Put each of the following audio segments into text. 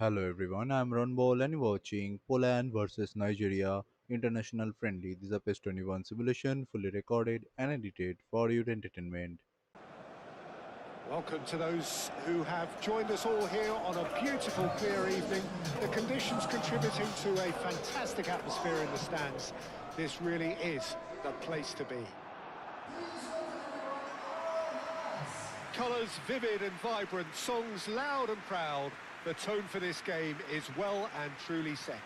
Hello everyone, I'm Ron Ball and you're watching Poland versus Nigeria International Friendly. This is a PES 21 simulation, fully recorded and edited for your entertainment. Welcome to those who have joined us all here on a beautiful, clear evening. The conditions contributing to a fantastic atmosphere in the stands. This really is the place to be. Colours vivid and vibrant, songs loud and proud. The tone for this game is well and truly set.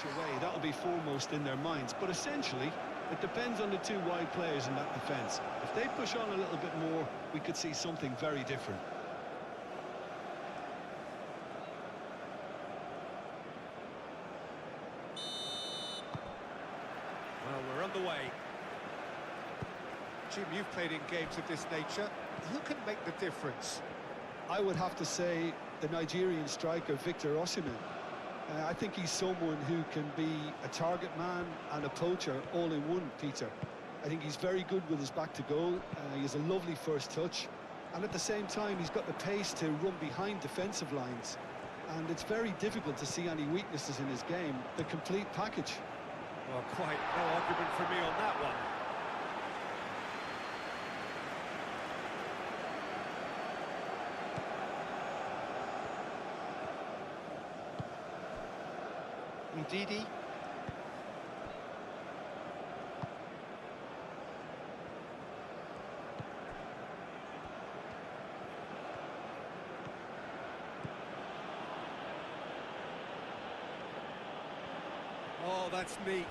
Away, that'll be foremost in their minds, but essentially it depends on the two wide players in that defence. If they push on a little bit more, we could see something very different. Well, we're underway. Jim, you've played in games of this nature. Who can make the difference? I would have to say the Nigerian striker Victor Osimhen. I think he's someone who can be a target man and a poacher all in one, Peter. I think he's very good with his back to goal. He has a lovely first touch. And at the same time, he's got the pace to run behind defensive lines. And it's very difficult to see any weaknesses in his game. The complete package. Well, quite no argument for me on that one. Ndidi. Oh, that's neat.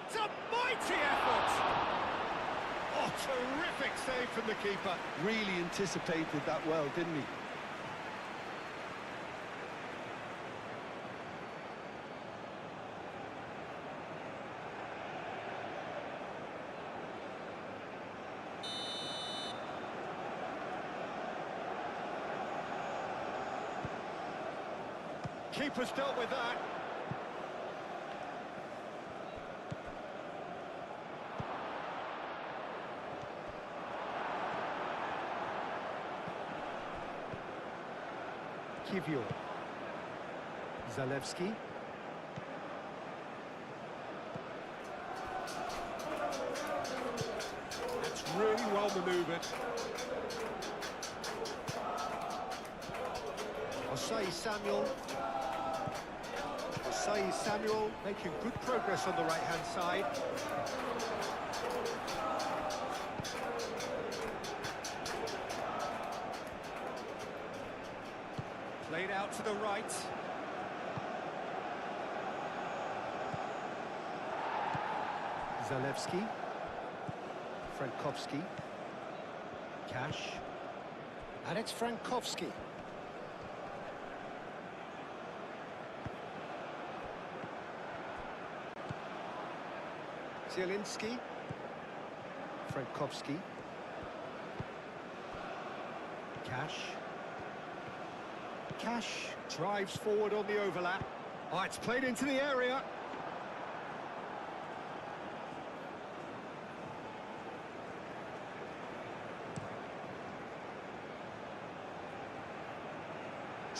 It's a mighty effort! Oh, terrific save from the keeper. Really anticipated that well, didn't he? Keeper's dealt with that. Kivio. Zalewski. That's really well manoeuvred. Osei Samuel making good progress on the right-hand side. Played out to the right. Zalewski. Frankowski. Cash. And it's Frankowski. Zielinski, Frankowski, Cash drives forward on the overlap. Oh, it's played into the area.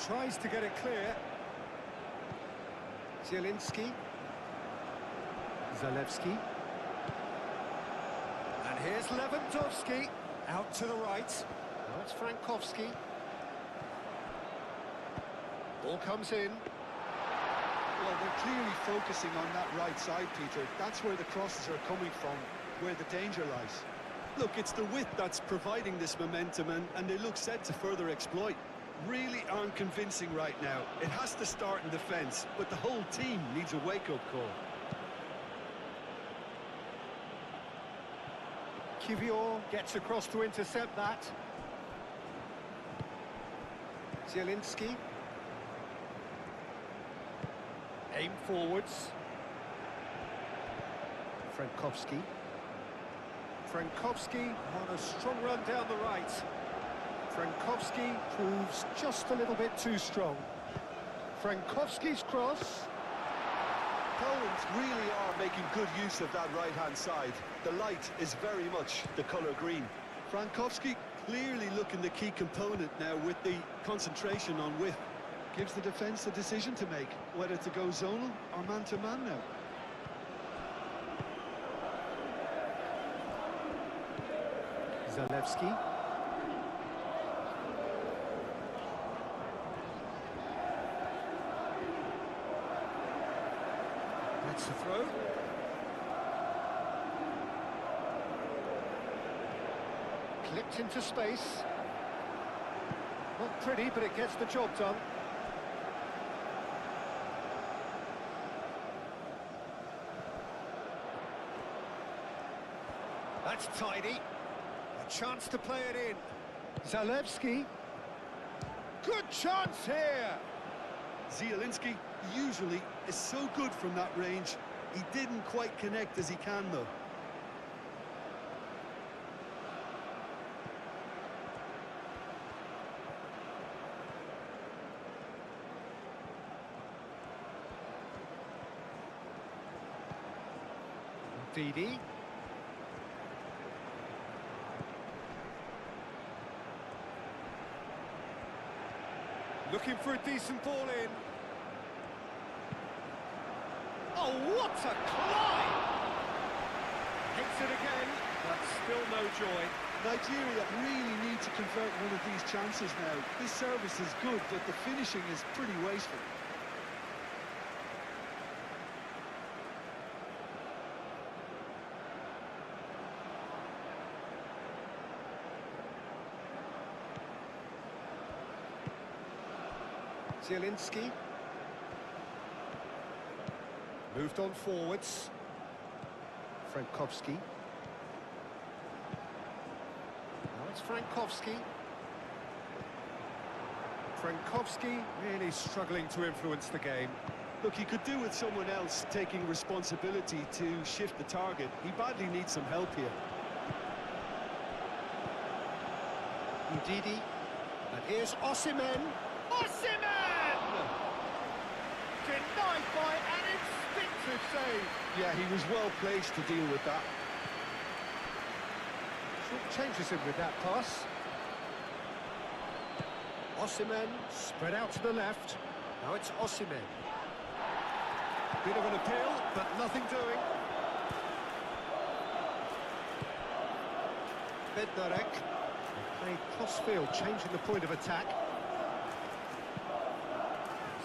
Tries to get it clear. Zielinski, Zalewski. And here's Lewandowski, out to the right. Now it's Frankowski. Ball comes in. Well, they're clearly focusing on that right side, Peter. That's where the crosses are coming from, where the danger lies. Look, it's the width that's providing this momentum, and they look set to further exploit. Really aren't convincing right now. It has to start in defence, but the whole team needs a wake-up call. Kivio gets across to intercept that. Zielinski. Aim forwards. Frankowski. Frankowski on a strong run down the right. Frankowski proves just a little bit too strong. Frankowski's cross. Poland really are making good use of that right-hand side. The light is very much the colour green. Frankowski clearly looking the key component now with the concentration on width. Gives the defence a decision to make, whether to go zonal or man-to-man now. Zalewski. That's the throw. Clipped into space. Not pretty, but it gets the job done. That's tidy. A chance to play it in. Zalewski. Good chance here. Zielinski usually is so good from that range. He didn't quite connect as he can, though. Didi. Looking for a decent ball in. Oh, what a climb! Hits it again, but still no joy. Nigeria really need to convert one of these chances now. This service is good, but the finishing is pretty wasteful. Zielinski. Moved on forwards. Frankowski. Now it's Frankowski. Frankowski really struggling to influence the game. Look, he could do with someone else taking responsibility to shift the target. He badly needs some help here. Ndidi. And here's Osimhen. Osimhen! Denied by an instinctive save. Yeah, he was well placed to deal with that. Short changes him with that pass. Osimhen spread out to the left. Now it's Osimhen. Bit of an appeal, but nothing doing. Bednarek. Playing cross-field, changing the point of attack.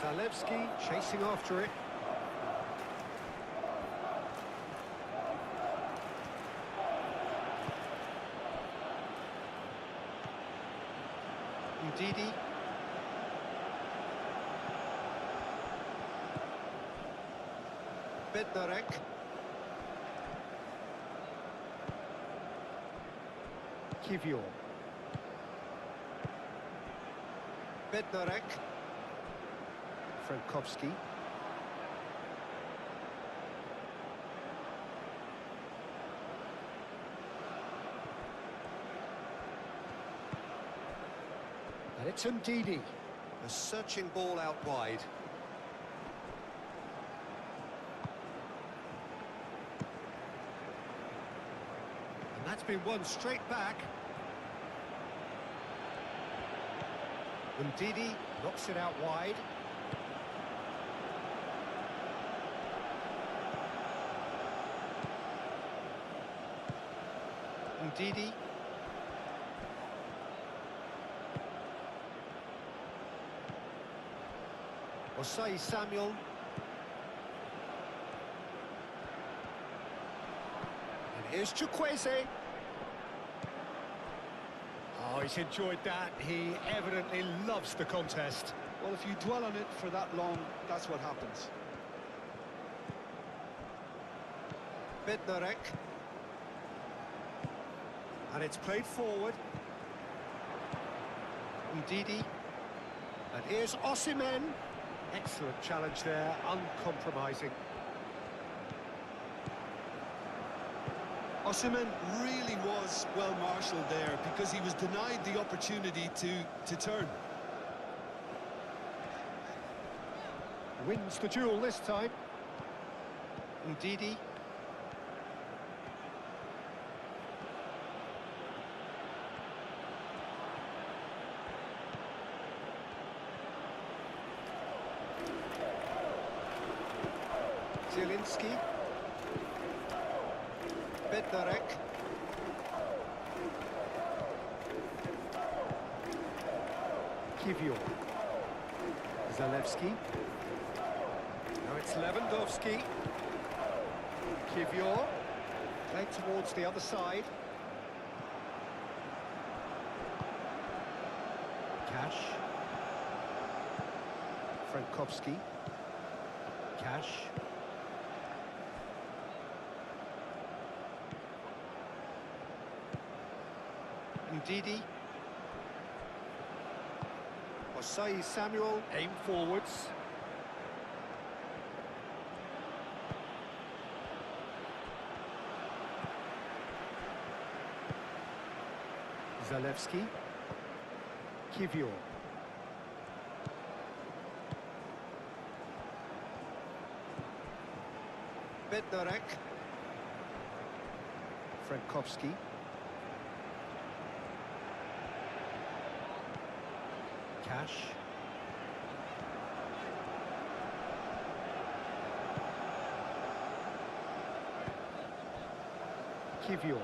Zalewski chasing after it. Ndidi. Bednarek. Kivior. Bednarek. Frankowski. And it's Ndidi. A searching ball out wide. And that's been won straight back. Ndidi knocks it out wide. Ndidi. Osei Samuel. And here's Chukwueze. Oh, he's enjoyed that. He evidently loves the contest. Well, if you dwell on it for that long, that's what happens. Bednarek. And it's played forward. Ndidi. And here's Osimhen. Excellent challenge there, uncompromising. Osimhen really was well marshalled there because he was denied the opportunity to turn. Wins the duel this time. Ndidi. Zielinski. Bednarek. Kiwior. Zalewski. Now it's Lewandowski. Kiwior. Played towards the other side. Cash. Frankowski. Cash. Ndidi. Osai Samuel, aim forwards. Zalewski. Kiwior. Bednarek. Frankowski. Cash. Kiwior.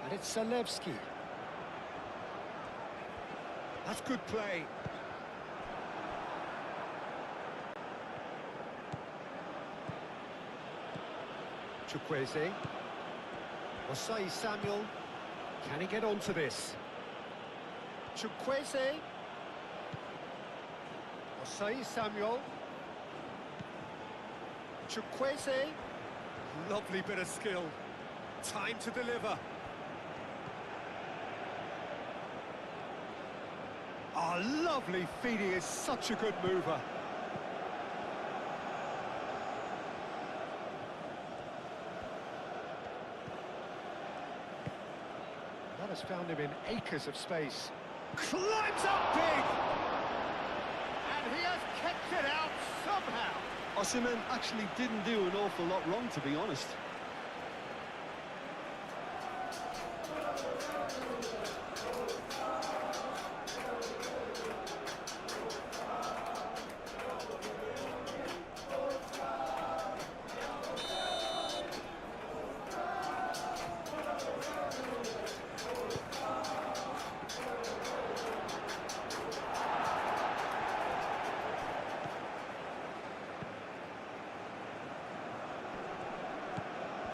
And it's Zalewski. That's good play. Chukwueze. Osai Samuel. Can he get onto this? Chukwueze. Osai Samuel. Chukwueze. Lovely bit of skill. Time to deliver. Oh, lovely feed. He is such a good mover. That has found him in acres of space. Climbs up big! And he has kept it out somehow. Osimhen actually didn't do an awful lot wrong, to be honest.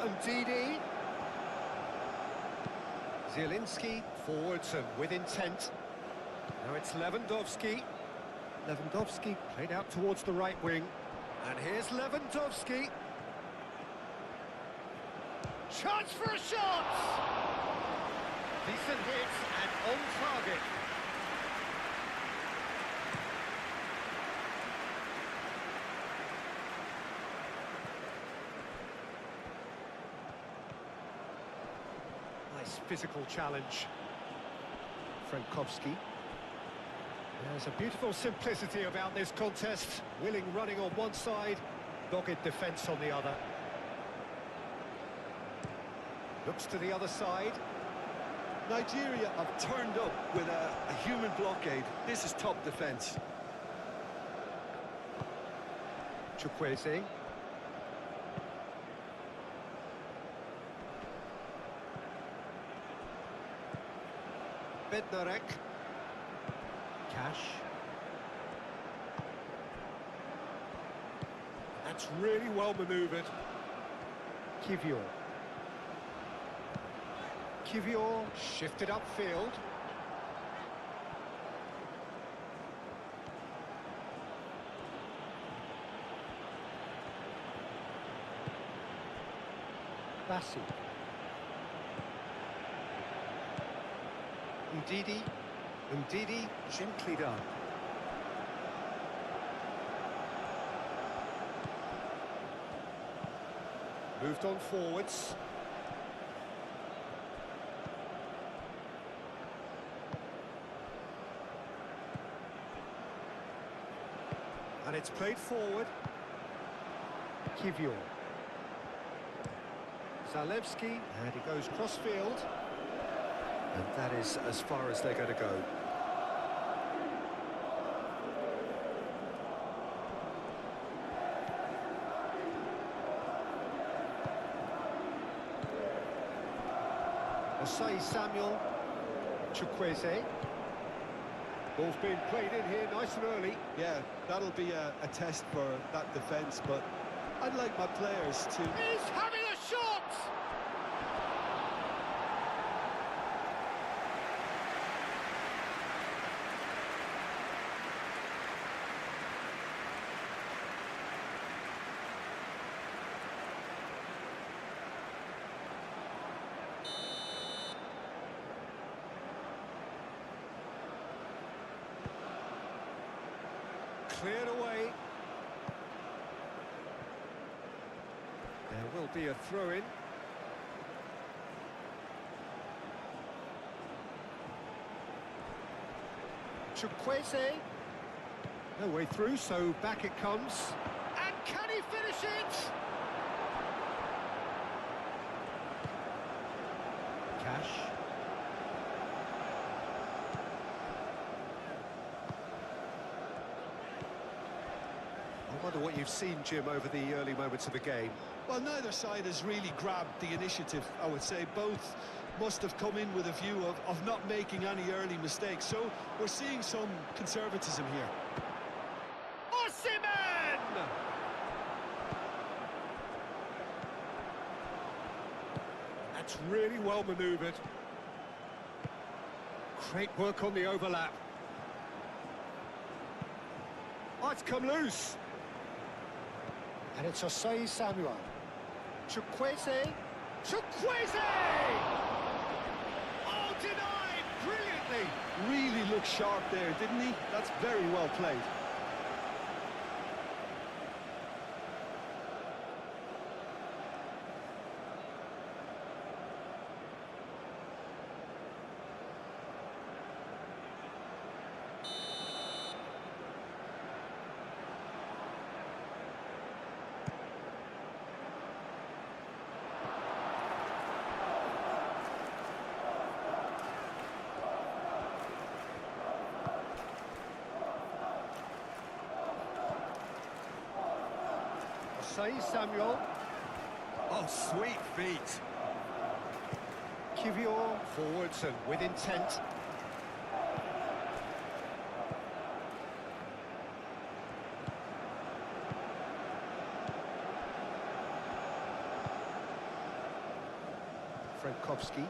Ndidi. Zielinski, forwards and with intent. Now it's Lewandowski. Lewandowski played out towards the right wing. And here's Lewandowski. Chance for a shot! Decent hit and on target. Nice physical challenge. Frankowski. There's a beautiful simplicity about this contest. Willing running on one side, dogged defence on the other. Looks to the other side. Nigeria have turned up with a human blockade. This is top defence. Chukwueze. Bednarek. Cash. That's really well manoeuvred. Kiwior. Kiwior shifted upfield. Bassi. Ndidi. Ndidi, gently done. Moved on forwards. And it's played forward. Kivior. Zalewski, and he goes cross-field. And that is as far as they're going to go. Osei Samuel. Chukwueze. Ball's being played in here nice and early. Yeah, that'll be a test for that defence, but I'd like my players to... He's having a shot! Cleared away. There will be a throw-in. Chukwueze. No way through, so back it comes. And can he finish it? Cash. I wonder what you've seen, Jim, over the early moments of the game. Well, neither side has really grabbed the initiative, I would say. Both must have come in with a view of not making any early mistakes. So we're seeing some conservatism here. Osimhen! That's really well manoeuvred. Great work on the overlap. Oh, it's come loose. And it's Osei Samuel. Chukwueze. Chukwueze! Oh, denied brilliantly. Really looked sharp there, didn't he? That's very well played. Osei Samuel. Oh, sweet feet. Kivior forwards and with intent. Frankowski.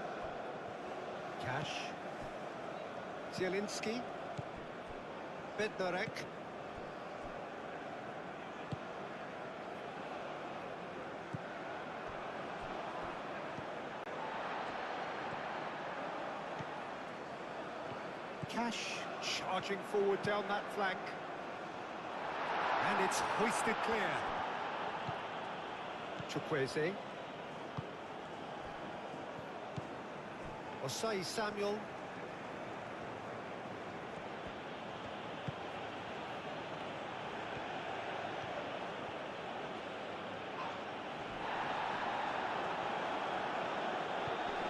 Cash. Zielinski. Bednarek. Cash charging forward down that flank. And it's hoisted clear. Chukwueze. Osei Samuel.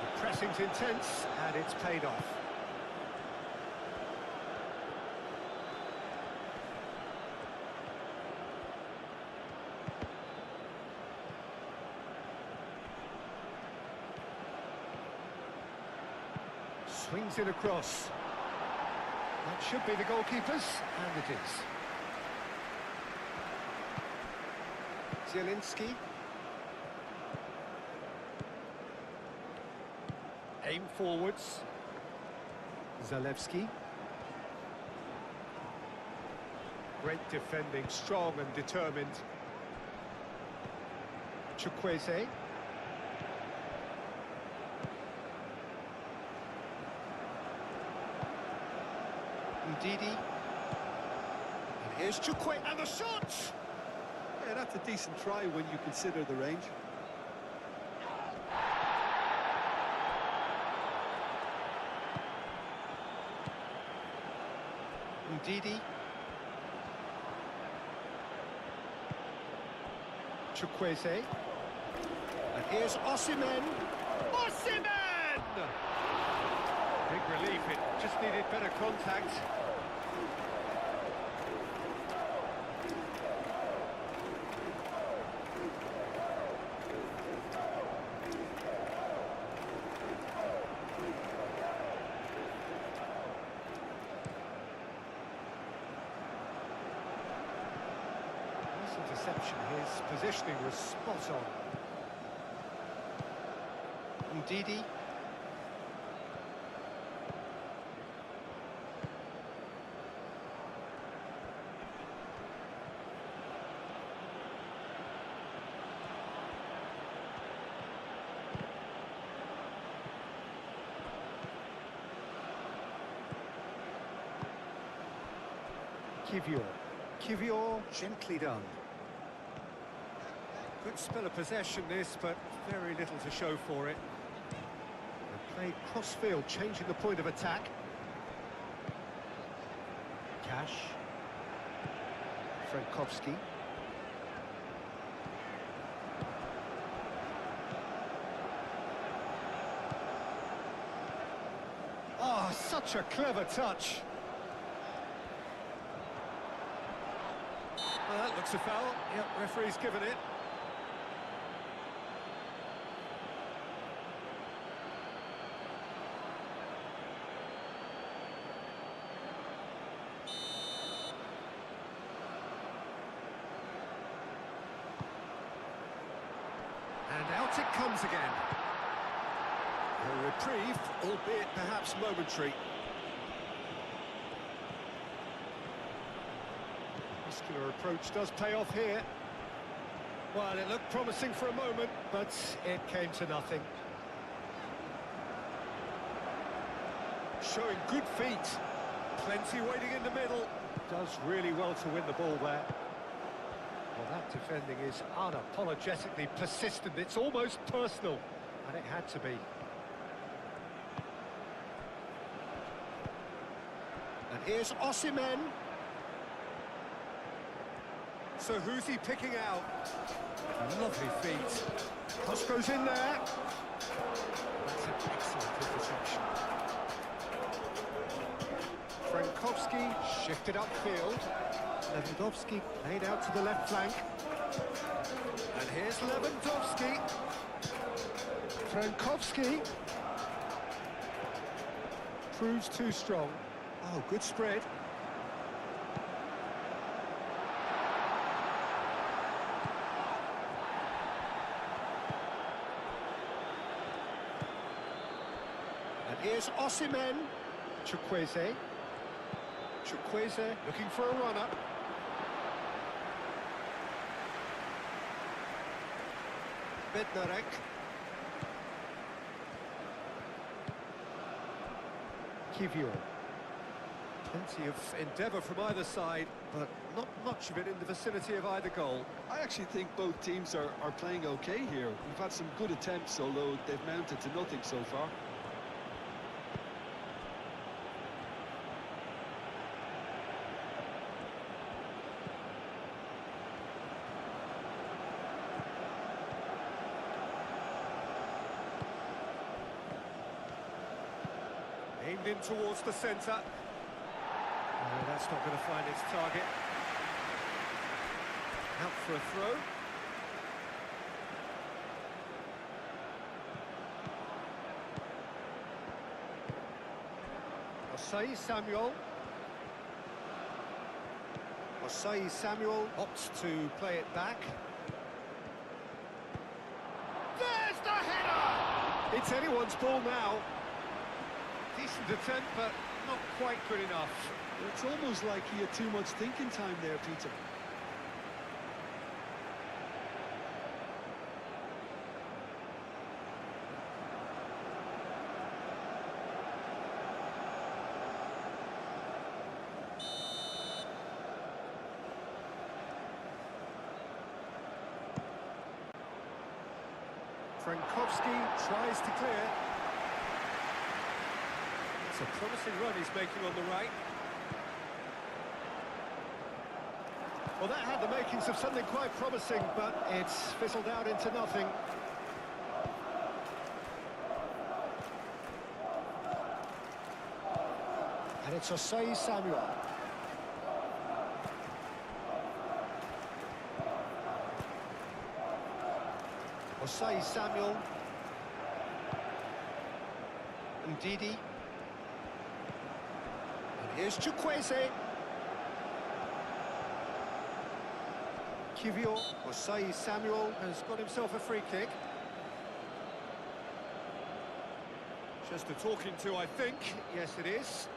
The pressing's intense and it's paid off. Swings it across. That should be the goalkeeper's, and it is. Zielinski. Aim forwards. Zalewski. Great defending, strong and determined. Chukwueze. Ndidi. And here's Chukwueze, and the shot! Yeah, that's a decent try when you consider the range. Ndidi. Chukwueze. And here's Osimhen. Osimhen! Big relief, it just needed better contact. Interception, his positioning was spot on. Ndidi. Kivior, gently done. Good spell of possession this, but very little to show for it. They played cross-field, changing the point of attack. Cash. Frankowski. Oh, such a clever touch. Well, that looks a foul. Yep, referee's given it. And out it comes again. A reprieve, albeit perhaps momentary. Muscular approach does pay off here. Well, it looked promising for a moment, but it came to nothing. Showing good feet. Plenty waiting in the middle. Does really well to win the ball there. Well, that defending is unapologetically persistent. It's almost personal, and it had to be. And here's Osimhen. So who's he picking out? Lovely feet. Cross goes in there. That's an excellent interception. Frankowski shifted upfield. Lewandowski laid out to the left flank. And here's Lewandowski. Frankowski. Proves too strong. Oh, good spread. And here's Osimhen. Chukwueze. Chukwueze looking for a run-up. Bednarek. Kivior. Plenty of endeavour from either side, but not much of it in the vicinity of either goal. I actually think both teams are playing okay here. We've had some good attempts, although they've mounted to nothing so far. Aimed in towards the centre. No, that's not going to find its target. Out for a throw. Osei Samuel. Osei Samuel opts to play it back. There's the header! It's anyone's ball now. Decent attempt, but not quite good enough. It's almost like he had too much thinking time there, Peter. Frankowski tries to clear. It's a promising run he's making on the right. Well, that had the makings of something quite promising, but it's fizzled out into nothing. And it's Osei Samuel. Osei Samuel. Ndidi. And here's Chukwueze. Kivio. Osei Samuel has got himself a free kick. Just a talking to, I think. Yes, it is.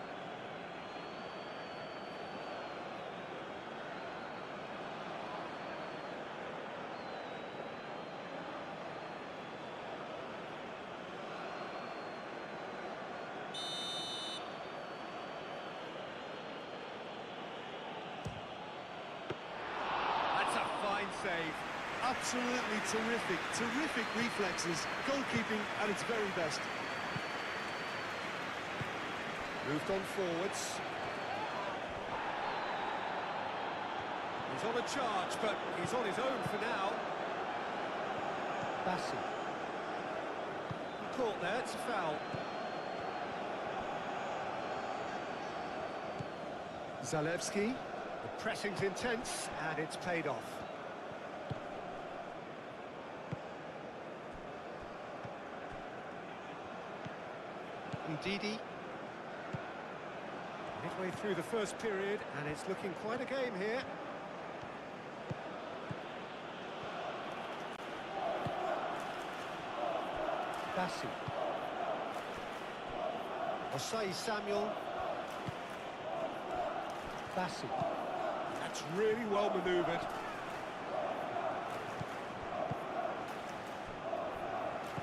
Save. Absolutely terrific reflexes, goalkeeping at its very best. Moved on forwards. He's on a charge, but he's on his own for now. Bassi. Caught there, it's a foul. Zalewski. The pressing's intense, and it's paid off. Ndidi. Midway through the first period, and it's looking quite a game here. Bassi. Osei Samuel. Bassi. That's really well manoeuvred.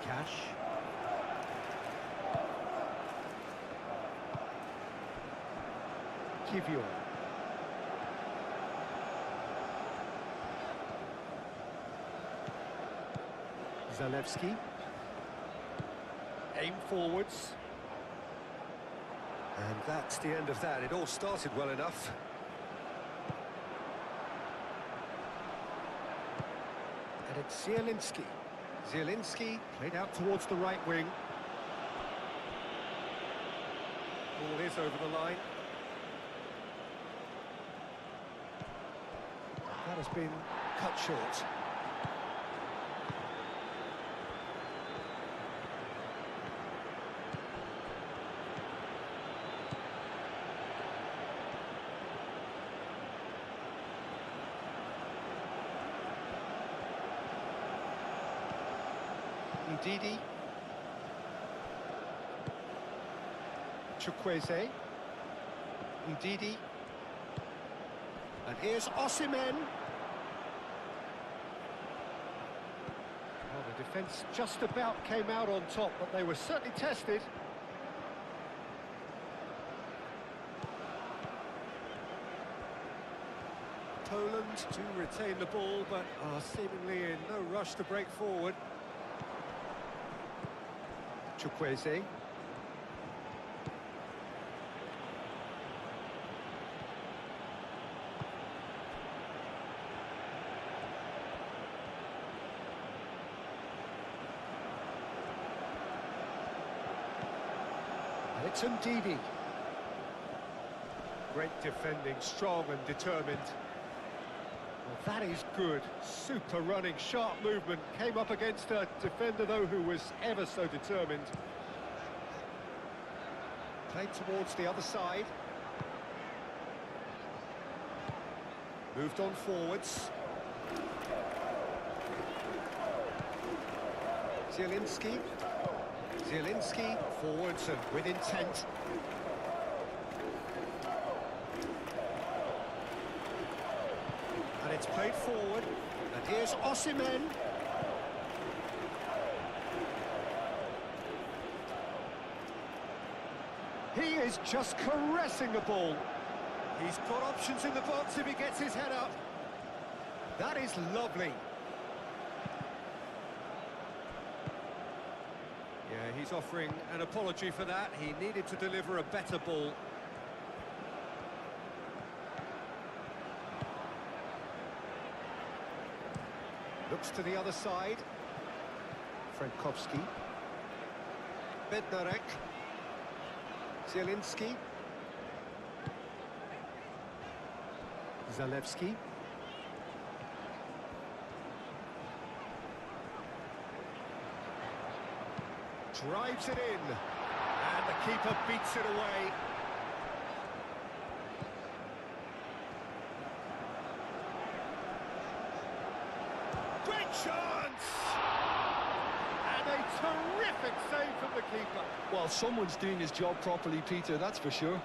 Cash. Kivio. Zalewski. Aim forwards. And that's the end of that. It all started well enough. And it's Zielinski. Zielinski played out towards the right wing. Ball is over the line. That has been cut short. Ndidi. Chukwueze. Ndidi. And here's Osimhen. Well, the defence just about came out on top, but they were certainly tested. Poland to retain the ball, but are seemingly in no rush to break forward. Chukwueze. And it's Ndidi. Great defending, strong and determined. Well, that is good. Super running, sharp movement. Came up against a defender, though, who was ever so determined. Played towards the other side. Moved on forwards. Zielinski. Zielinski forwards and with intent. And it's played forward. And here's Osimhen. He is just caressing the ball. He's got options in the box if he gets his head up. That is lovely. Yeah, he's offering an apology for that. He needed to deliver a better ball. Looks to the other side. Frankowski. Bednarek. Zielinski. Zalewski. Drives it in. And the keeper beats it away. Great chance! And a terrific save from the keeper. Well, someone's doing his job properly, Peter, that's for sure.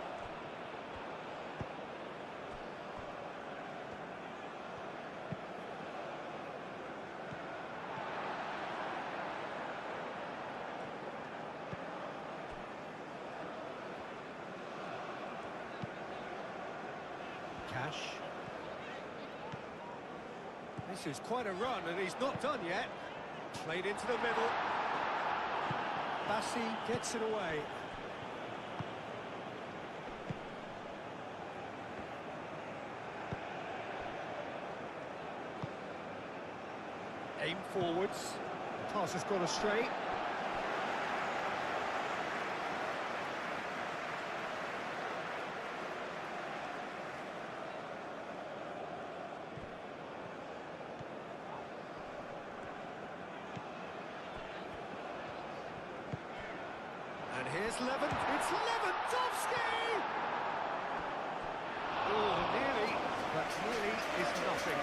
Cash. This is quite a run, and he's not done yet. Played into the middle. Bassi gets it away. Aim forwards. Pass has gone astray. And here's it's Lewandowski! Oh, nearly, but nearly is nothing.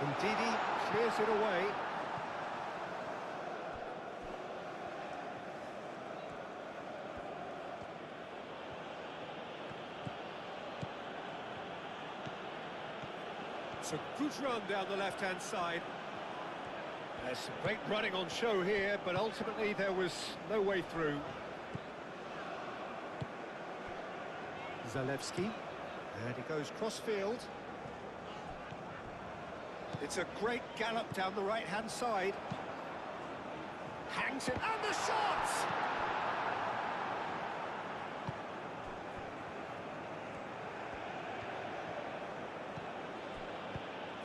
Ndidi clears it away. It's a good run down the left-hand side. There's some great running on show here, but ultimately there was no way through. Zalewski, and he goes cross-field. It's a great gallop down the right-hand side. Hangs it, and the shot!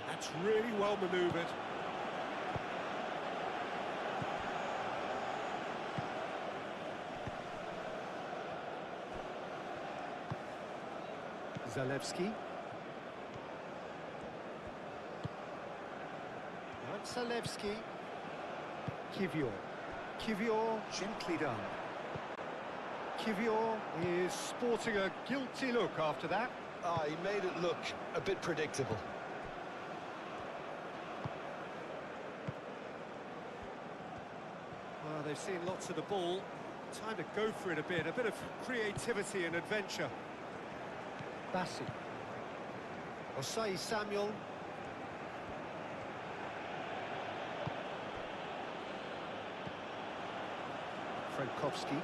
That's really well manoeuvred. Zalewski. Zalewski. Kivior gently done. Kivior is sporting a guilty look after that. He made it look a bit predictable. Well, they've seen lots of the ball. Time to go for it a bit of creativity and adventure. Bassi. Osei Samuel. Frankowski.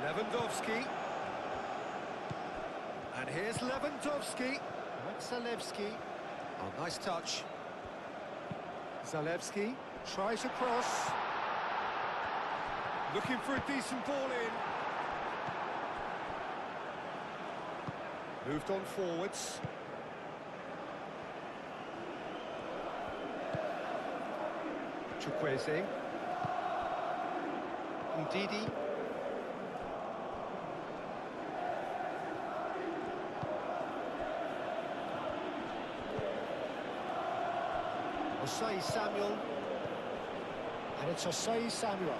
Lewandowski. And here's Lewandowski. Zalewski. Oh, nice touch. Zalewski tries a cross. Looking for a decent ball in. Moved on forwards. Chukwueze. Ndidi. Osei Samuel. And it's Osei Samuel.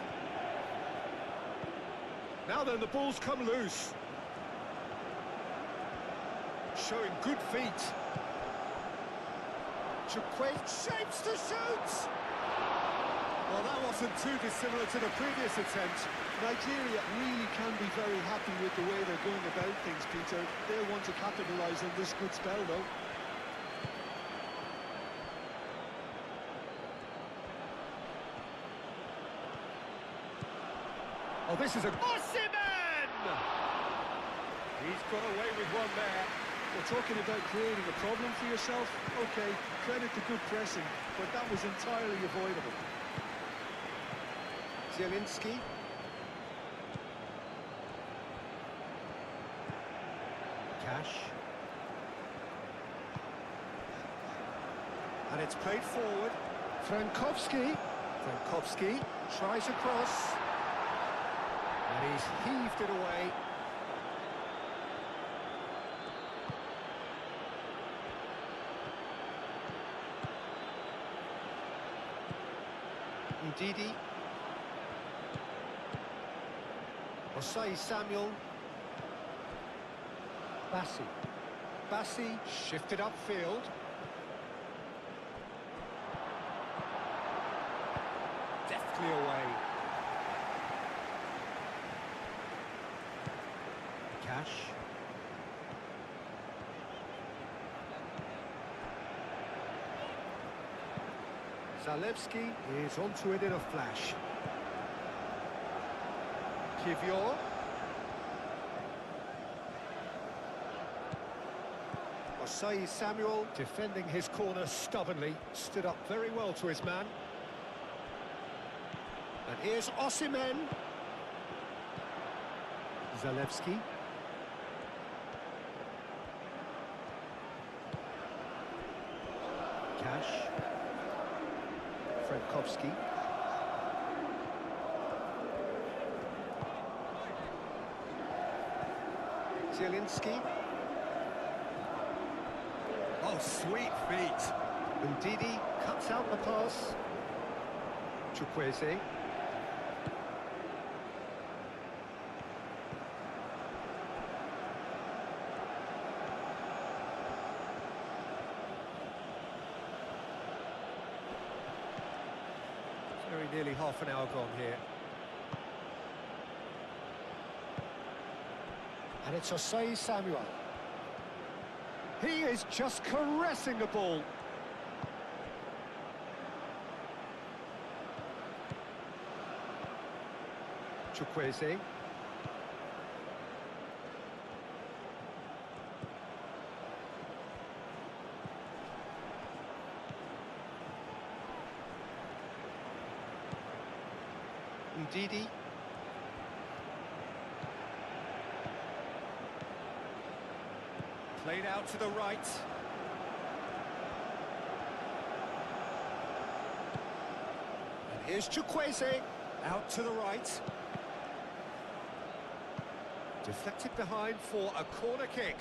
Now then, the ball's come loose. Showing good feet. Chukwueze shapes to shoot! Well, that wasn't too dissimilar to the previous attempt. Nigeria really can be very happy with the way they're going about things, Peter. They'll want to capitalise on this good spell, though. Oh, this is a... Osimhen! He's got away with one there. We're talking about creating a problem for yourself. Okay, credit to good pressing, but that was entirely avoidable. Zielinski. Cash. And it's played forward. Frankowski. Frankowski tries a cross. And he's heaved it away. Ndidi. Osai Samuel. Bassi. Bassi shifted upfield. Deftly away. Cash. Zalewski is onto it in a flash. Kivior. Osai Samuel defending his corner stubbornly, stood up very well to his man. And here's Osimhen. Zalewski. Cash. Frankowski. Zielinski. Oh, sweet feet. Ndidi cuts out the pass. Chukwueze. Very nearly half an hour gone here. And it's Osei Samuel. He is just caressing the ball. Chukwueze. Ndidi. Played out to the right. And here's Chukwueze. Out to the right. Deflected behind for a corner kick.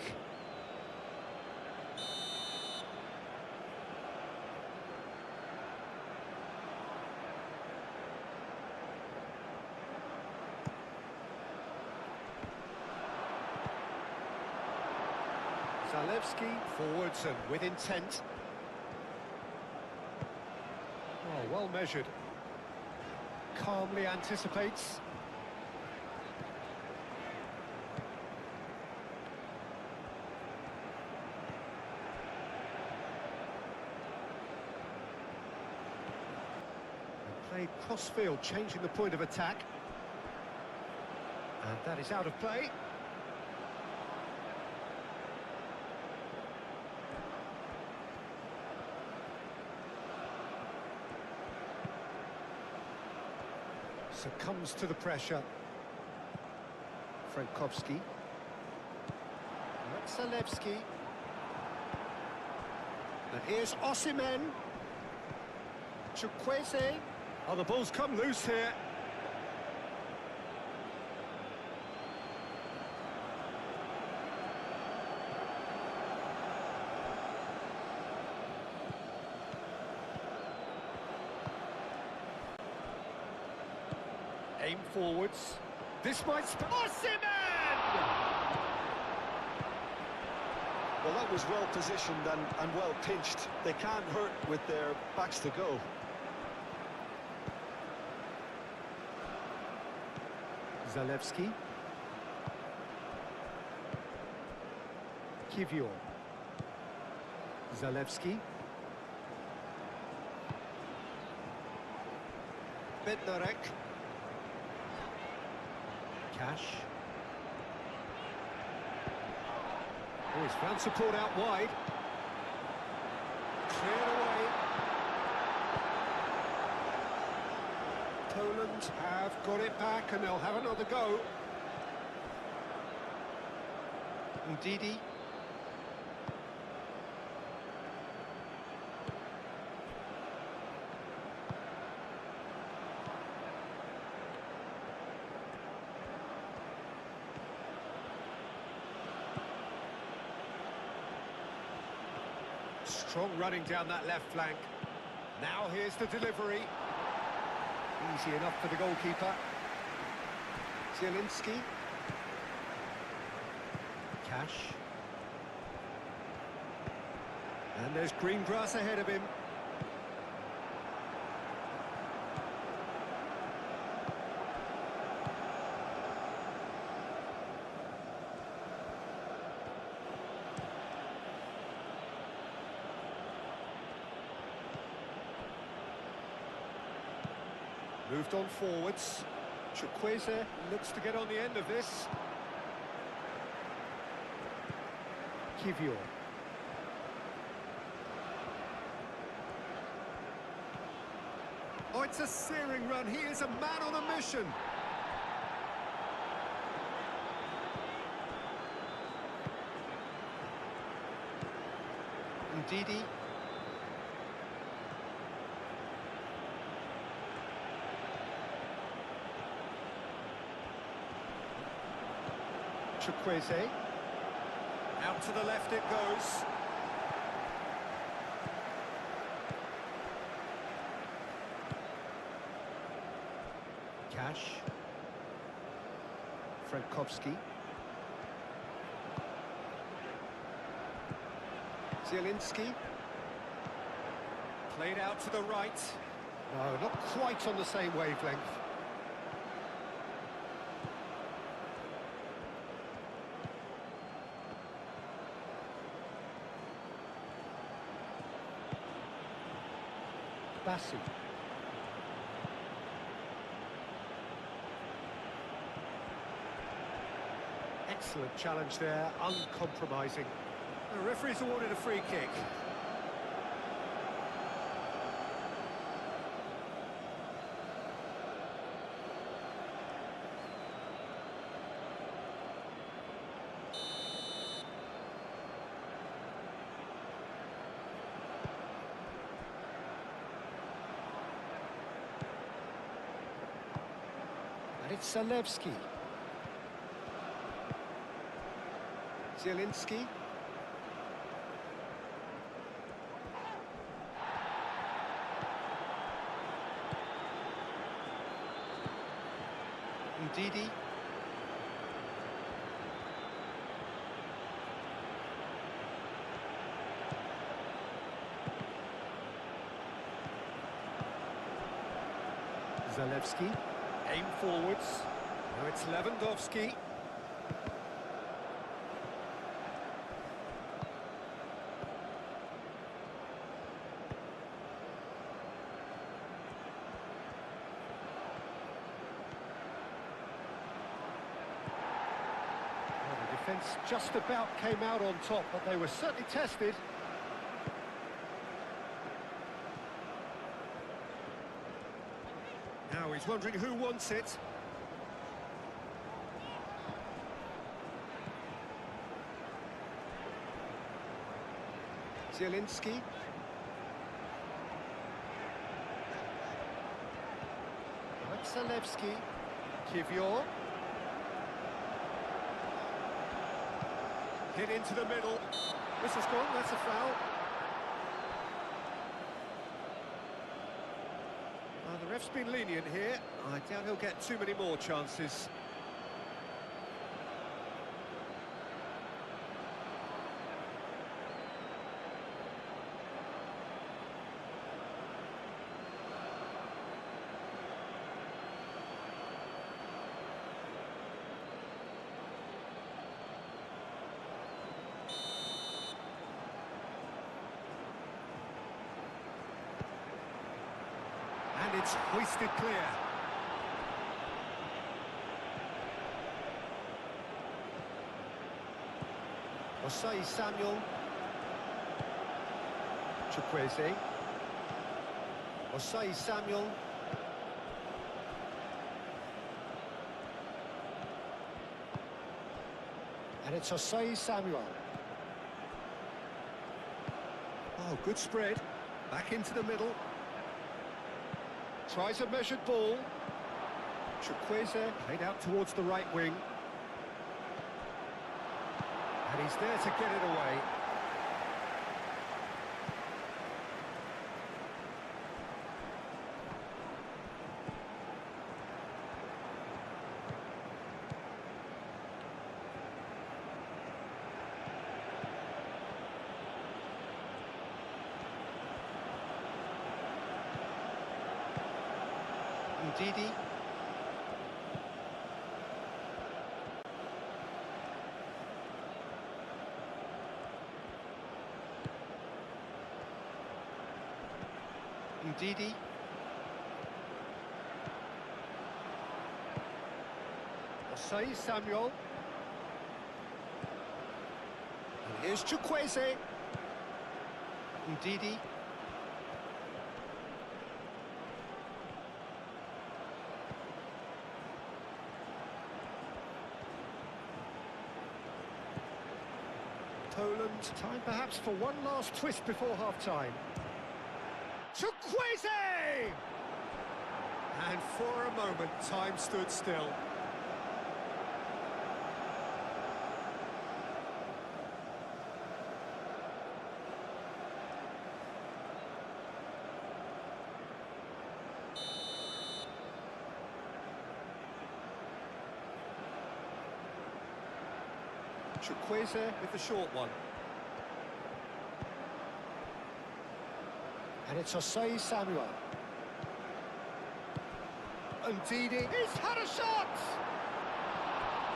Zalewski forwards and with intent. Oh, well measured. Calmly anticipates. And played cross-field, changing the point of attack. And that is out of play. Succumbs to the pressure. Frankowski. Zalewski. And here's Osimhen. Chukwueze. Oh, the ball's come loose here. Aim forwards. This might... Osimhen! Well, that was well positioned and well pinched. They can't hurt with their backs to go. Zalewski. Kivior. Zalewski. Bednarek. Cash. Oh, he's found support out wide. Cleared away. Poland have got it back and they'll have another go. Ndidi. Strong running down that left flank. Now here's the delivery. Easy enough for the goalkeeper. Zielinski. Cash. And there's green grass ahead of him. Moved on forwards. Chukwueze looks to get on the end of this. Kivior. Oh, it's a searing run. He is a man on a mission. Ndidi. Chukwueze. Out to the left it goes. Cash. Frankowski. Zielinski. Played out to the right. No, not quite on the same wavelength. Bassi. Excellent challenge there, uncompromising. The referee's awarded a free kick. And it's Zalewski. Zielinski. Ndidi. Zalewski. Aim forwards. Now it's Lewandowski. Defence just about came out on top, but they were certainly tested. Now he's wondering who wants it. Zielinski. Zalewski. Kivior. Hit into the middle. This is gone, that's a foul. The ref's been lenient here. I doubt he'll get too many more chances. And it's hoisted clear. Osei Samuel. Chukwueze. Osei Samuel. And it's Osei Samuel. Oh, good spread. Back into the middle. Tries a measured ball. Chukwueze played out towards the right wing. And he's there to get it away. Ndidi. Ndidi. Osei Samuel. And here's Chukwueze. Ndidi. Poland, time perhaps for one last twist before half-time. Chukwueze! And for a moment, time stood still. Chukwueze with the short one. And it's Osei Samuel. Ndidi, he's had a shot!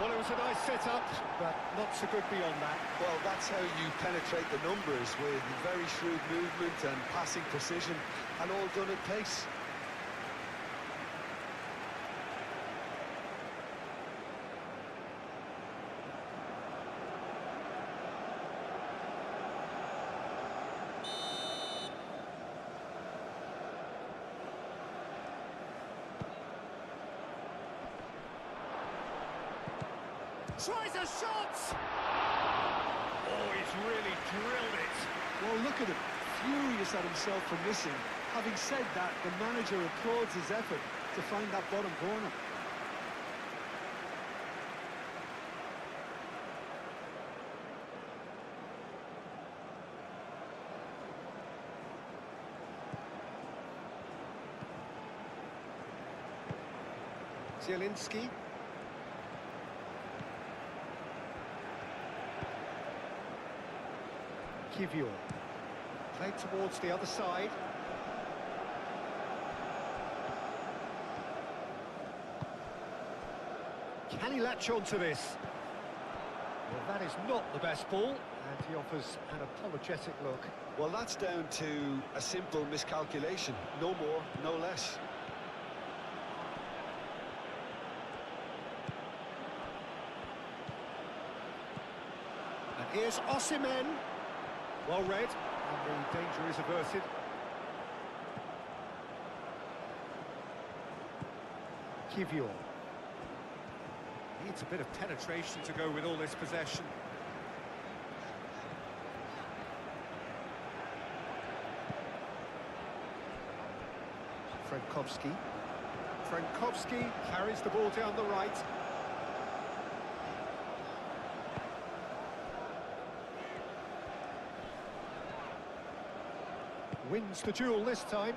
Well, it was a nice set-up, but not so good beyond that. Well, that's how you penetrate the numbers, with very shrewd movement and passing precision, and all done at pace. Tries a shot! Oh, he's really drilled it. Well, look at him, furious at himself for missing. Having said that, the manager applauds his effort to find that bottom corner. Zielinski. Kivior. Played towards the other side. Can he latch on to this? Well, that is not the best ball, and he offers an apologetic look. Well, that's down to a simple miscalculation. No more, no less. And here's Osimhen. Well read, and the danger is averted. Kivior. Needs a bit of penetration to go with all this possession. Frankowski. Frankowski carries the ball down the right. Wins the duel this time.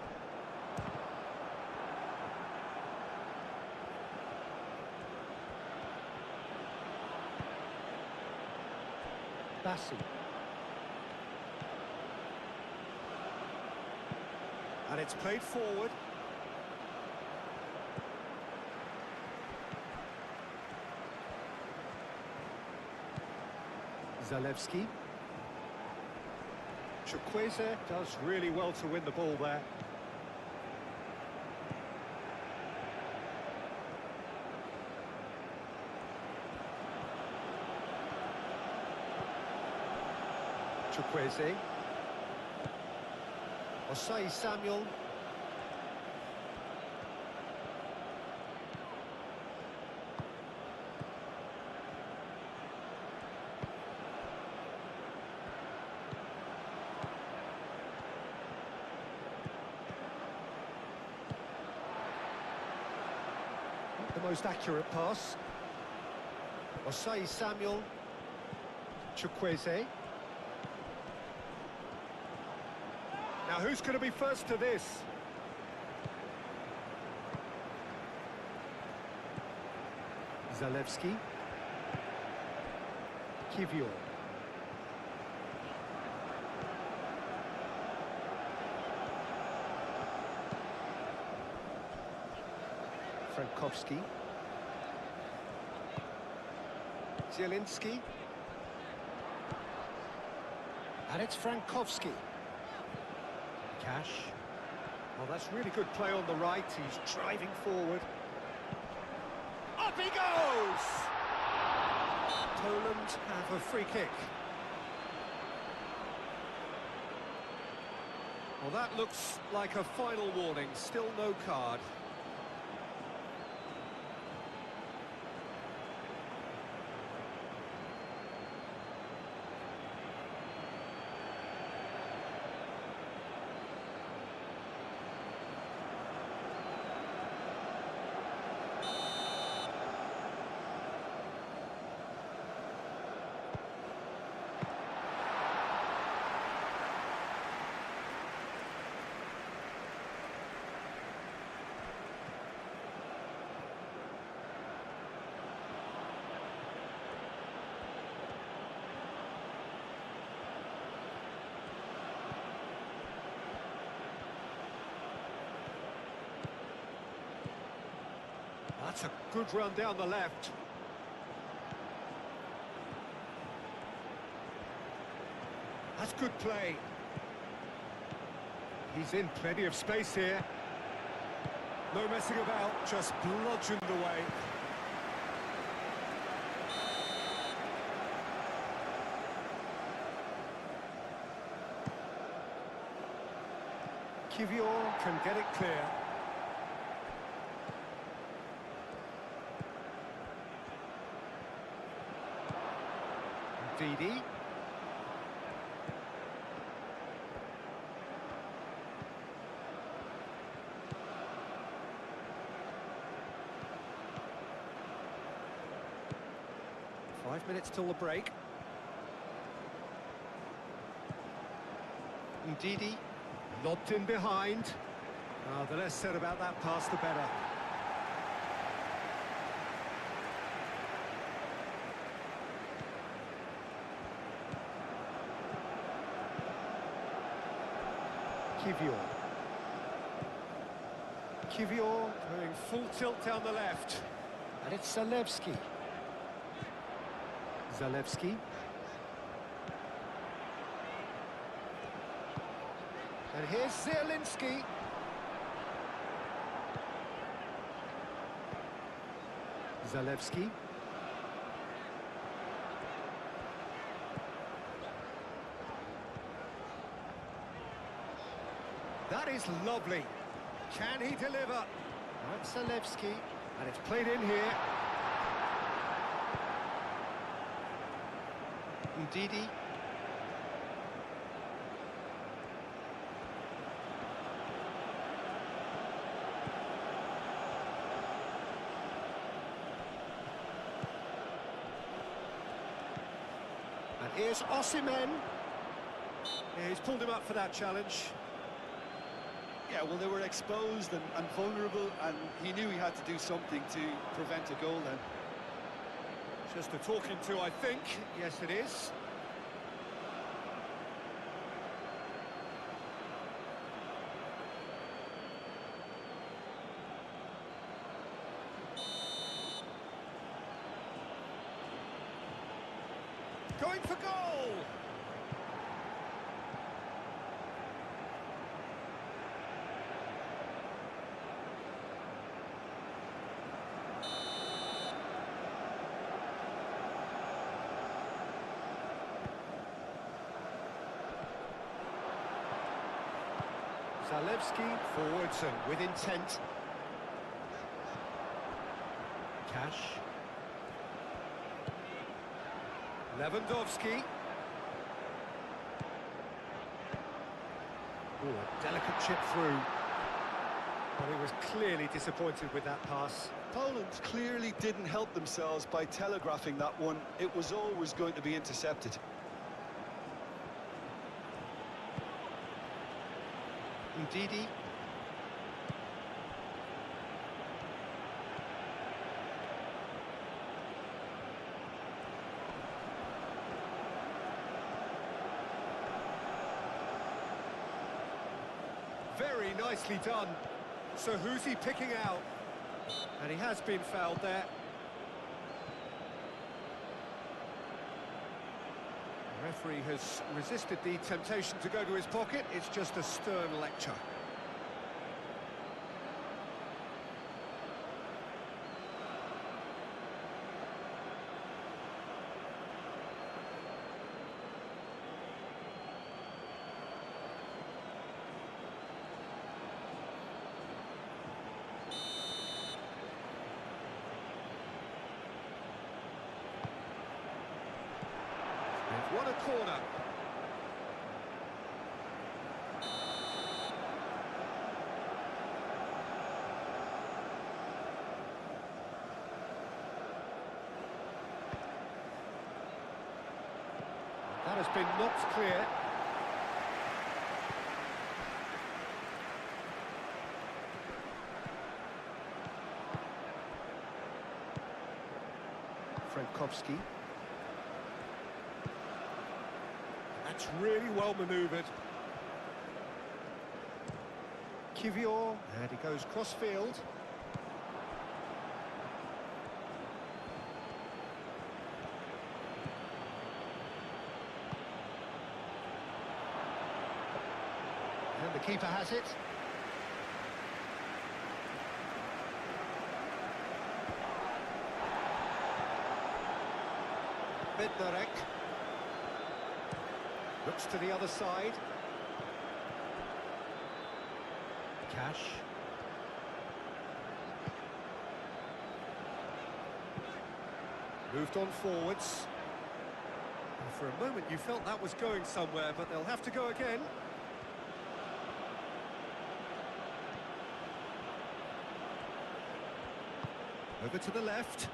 Bassi. And it's played forward. Zalewski. Chukwueze does really well to win the ball there. Chukwueze. Osei Samuel. Not the most accurate pass. Osei Samuel. Chukwueze. Now who's going to be first to this? Zalewski. Kivior. Frankowski. Zielinski. And it's Frankowski. Cash. Well, that's really good play on the right. He's driving forward. Up he goes! Poland have a free kick. Well, that looks like a final warning. Still no card. That's a good run down the left. That's good play. He's in plenty of space here. No messing about, just bludgeoned away. Kivior can get it clear. Didi. Five minutes till the break. Didi. Lobbed in behind. The less said about that pass, the better. Kivior. Kivior going full tilt down the left. And it's Zalewski. Zalewski. And here's Zielinski. Zalewski. That is lovely. Can he deliver? That's Zalewski. And it's played in here. Didi. And here's Osimhen. Yeah, he's pulled him up for that challenge. Yeah, well, they were exposed and vulnerable, and he knew he had to do something to prevent a goal then. Just a talking to, I think. Yes, it is. Going for goal! Zalewski forwards and with intent. Cash. Lewandowski. Oh, a delicate chip through. But he was clearly disappointed with that pass. Poland clearly didn't help themselves by telegraphing that one. It was always going to be intercepted. Ndidi. Very nicely done. So who's he picking out? And he has been fouled there. The referee has resisted the temptation to go to his pocket. It's just a stern lecture. They've won a corner. That has been knocked clear. Frankowski. That's really well manoeuvred. Kivior, and he goes cross-field. And the keeper has it. Bednarek. Looks to the other side. Cash. Moved on forwards. And for a moment you felt that was going somewhere, but they'll have to go again. Over to the left.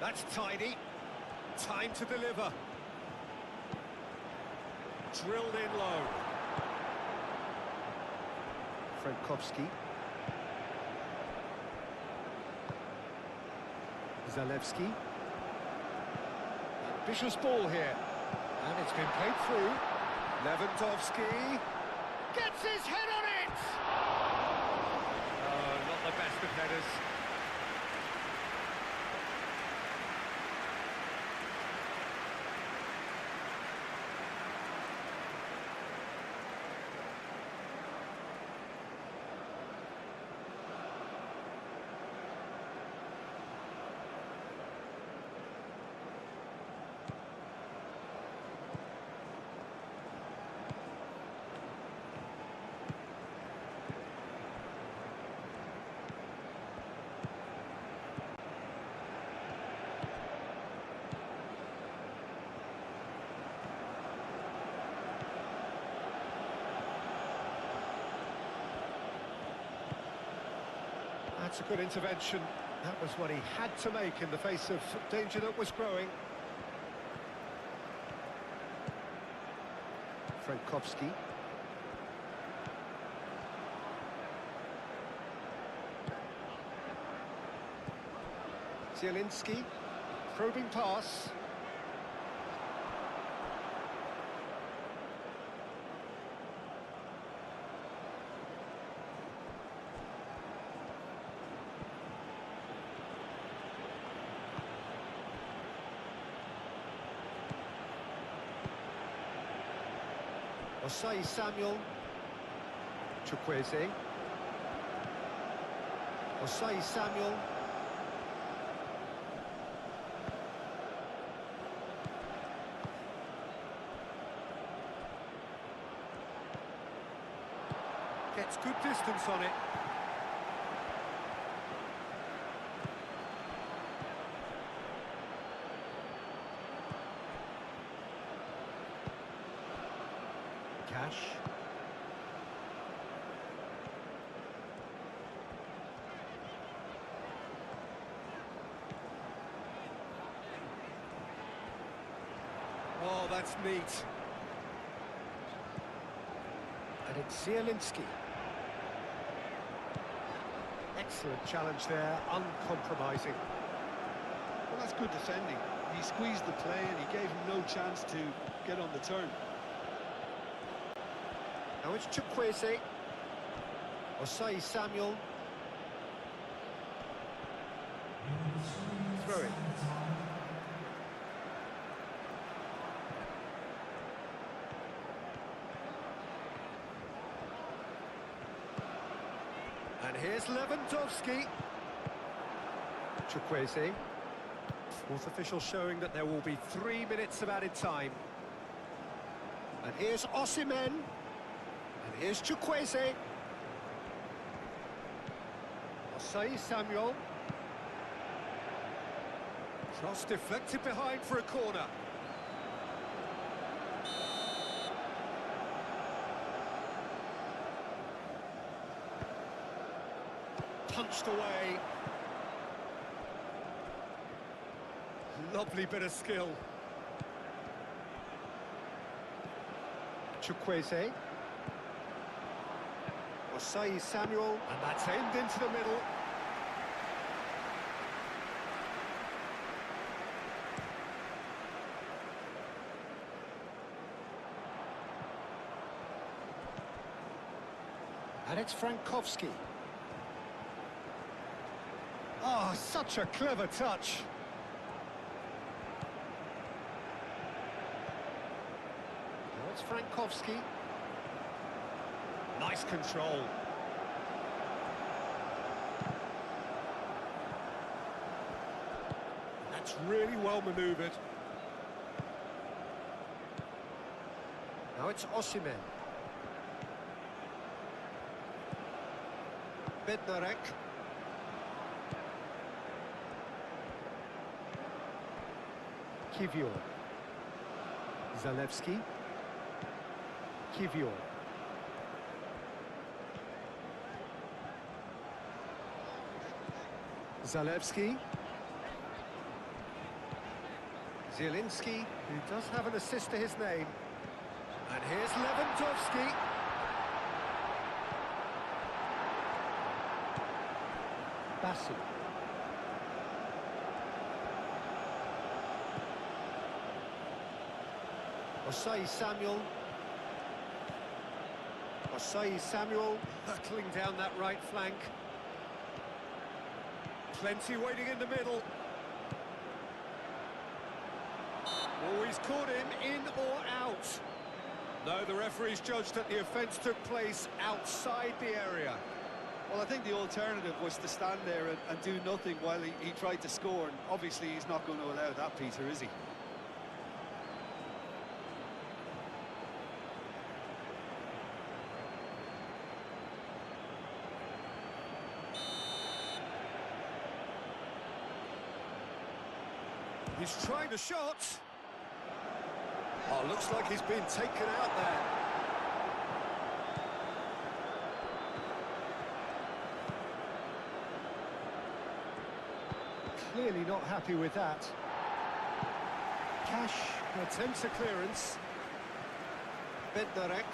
That's tidy. Time to deliver. Drilled in low. Frankowski. Zalewski. Ambitious ball here. And it's been played through. Lewandowski. Gets his head on it! Oh, not the best of headers. That's a good intervention. That was what he had to make in the face of danger that was growing. Frankowski. Zielinski. Probing pass. Osai Samuel. Chukwueze. Osai Samuel. Gets good distance on it. Cash. Oh, that's neat. And it's Zielinski. Excellent challenge there, uncompromising. Well, that's good defending. He squeezed the play and he gave him no chance to get on the turn. Now it's Chukwueze. Osei Samuel. Throw it. And here's Lewandowski. Chukwueze. Fourth official showing that there will be 3 minutes of added time. And here's Osimhen. And here's Chukwueze. Osei Samuel. Cross deflected behind for a corner. Punched away. Lovely bit of skill. Chukwueze. Osei Samuel. And that's aimed into the middle. And it's Frankowski. Oh, such a clever touch. Now it's Frankowski. Nice control. That's really well manoeuvred. Now it's Osimhen. Bednarek. Kivior. Zalewski. Kivior. Zalewski. Zielinski, who does have an assist to his name. And here's Lewandowski. Bassi. Osei Samuel. Osei Samuel hurtling down that right flank. Plenty waiting in the middle. Oh, he's caught him in or out. No, the referee's judged that the offence took place outside the area. Well, I think the alternative was to stand there and do nothing while he tried to score, and obviously he's not going to allow that, Peter, is he? He's trying the shot. Oh, looks like he's been taken out there. Clearly not happy with that. Cash attempts a clearance. Bednarek.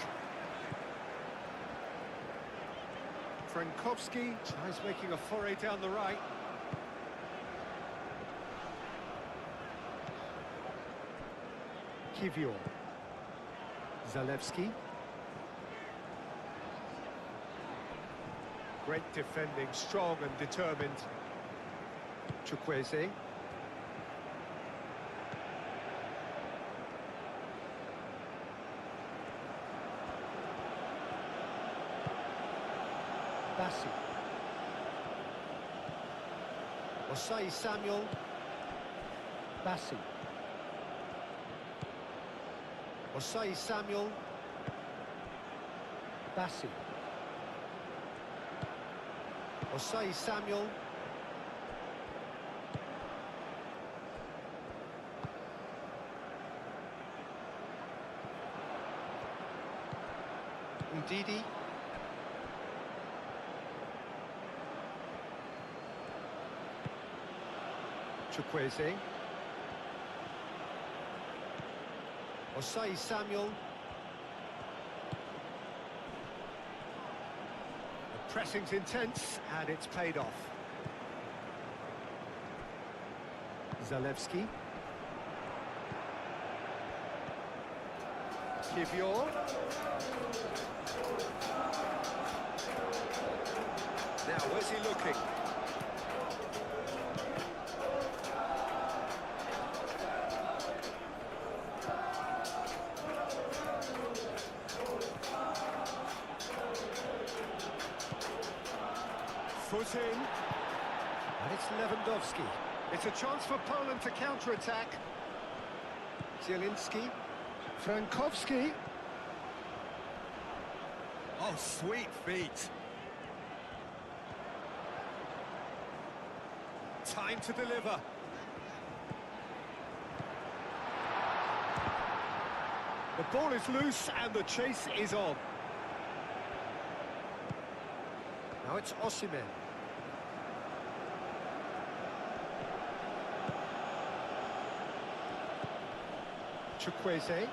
Frankowski tries making a foray down the right. Kivior. Zalewski. Great defending, strong and determined. Chukwueze. Bassi. Osei Samuel. Bassi. Osei Samuel. Bassi. Osei Samuel. Ndidi. Chukwueze. Osei Samuel. The pressing's intense and it's paid off. Zalewski. Kivior. Now, where's he looking? Foot in. And it's Lewandowski. It's a chance for Poland to counter-attack. Zielinski. Frankowski. Oh, sweet feet. Time to deliver. The ball is loose and the chase is on. Now it's Osimhen. Chukwueze.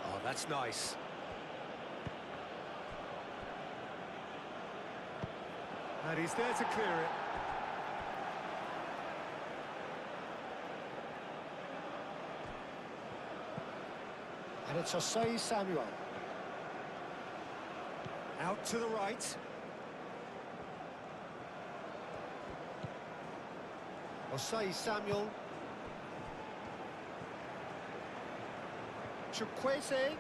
Oh, that's nice. And he's there to clear it. And it's Osei Samuel. Out to the right. Osei Samuel. Chukwueze.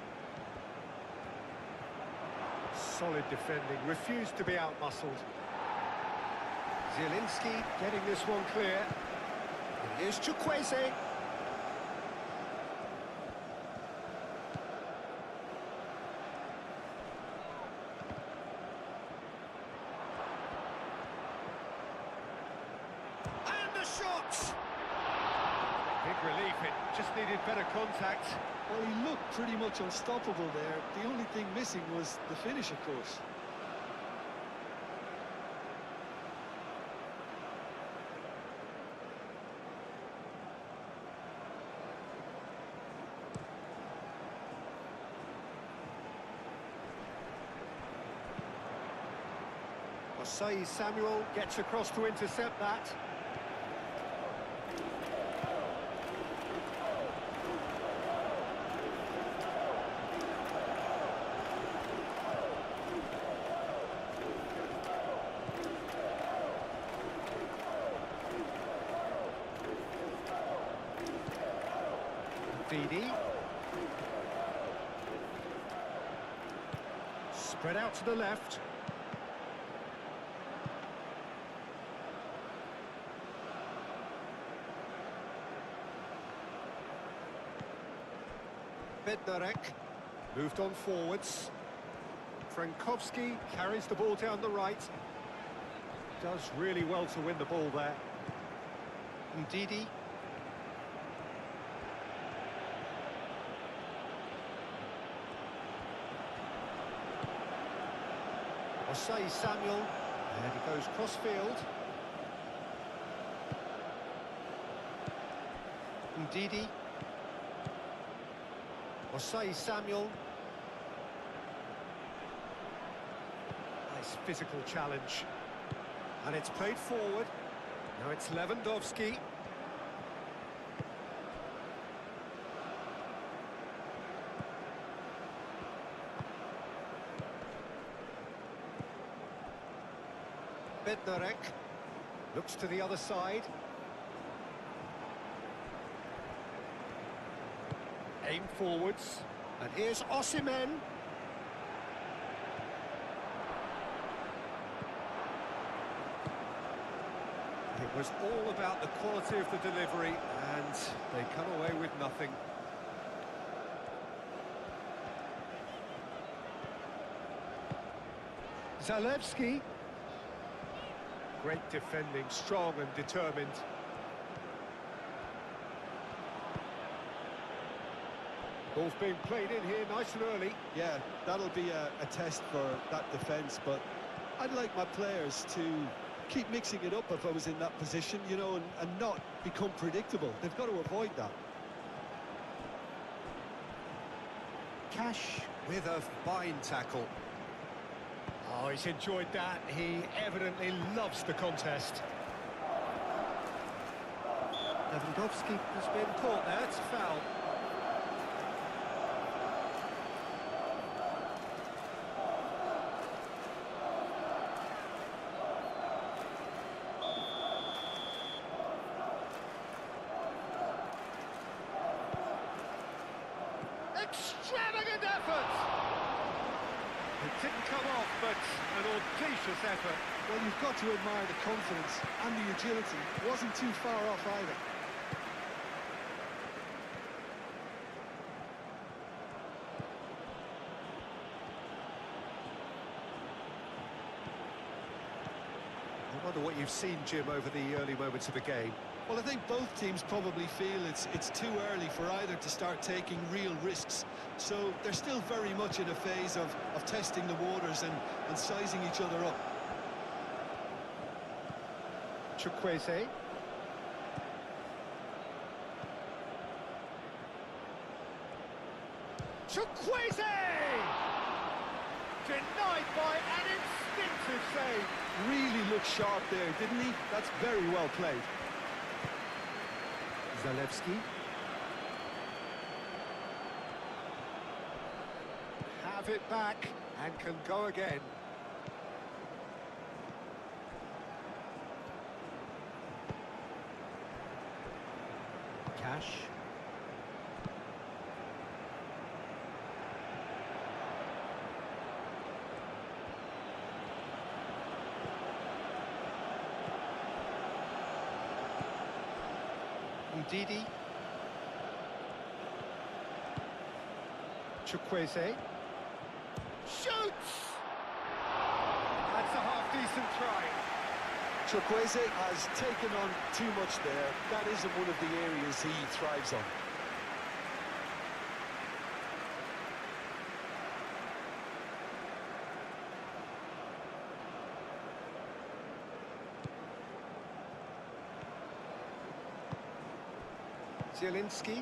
Solid defending, refused to be out-muscled. Zielinski getting this one clear. And here's Chukwueze. And the shot! Big relief, it just needed better contact. Well, he looked pretty much unstoppable there. The only thing missing was the finish, of course. Osei Samuel gets across to intercept that. Ndidi. Spread out to the left. Bednarek moved on forwards. Frankowski carries the ball down the right. Does really well to win the ball there. Ndidi. Osei Samuel. And he goes cross-field. Ndidi. Osei Samuel. Nice physical challenge. And it's played forward. Now it's Lewandowski. Bednarek looks to the other side. Aim forwards, and here's Osimhen. It was all about the quality of the delivery, and they come away with nothing. Zalewski. Great defending, strong and determined. Ball's being played in here nice and early. Yeah, that'll be a test for that defence, but I'd like my players to keep mixing it up if I was in that position, you know, and not become predictable. They've got to avoid that. Cash with a fine tackle. Oh, he's enjoyed that. He evidently loves the contest. Lewandowski has been caught there. It's a foul. Extravagant effort! It didn't come off, but an audacious effort. Well, you've got to admire the confidence and the agility. It wasn't too far off either. I wonder what you've seen, Jim, over the early moments of the game. Well, I think both teams probably feel it's too early for either to start taking real risks. So they're still very much in a phase of testing the waters and sizing each other up. Chukwueze. Chukwueze! Denied by an instinctive save. Really looked sharp there, didn't he? That's very well played. Zalewski. Have it back and can go again. Cash. Ndidi. Chukwueze. Shoots! That's a half-decent try. Chukwueze has taken on too much there. That isn't one of the areas he thrives on. Zielinski.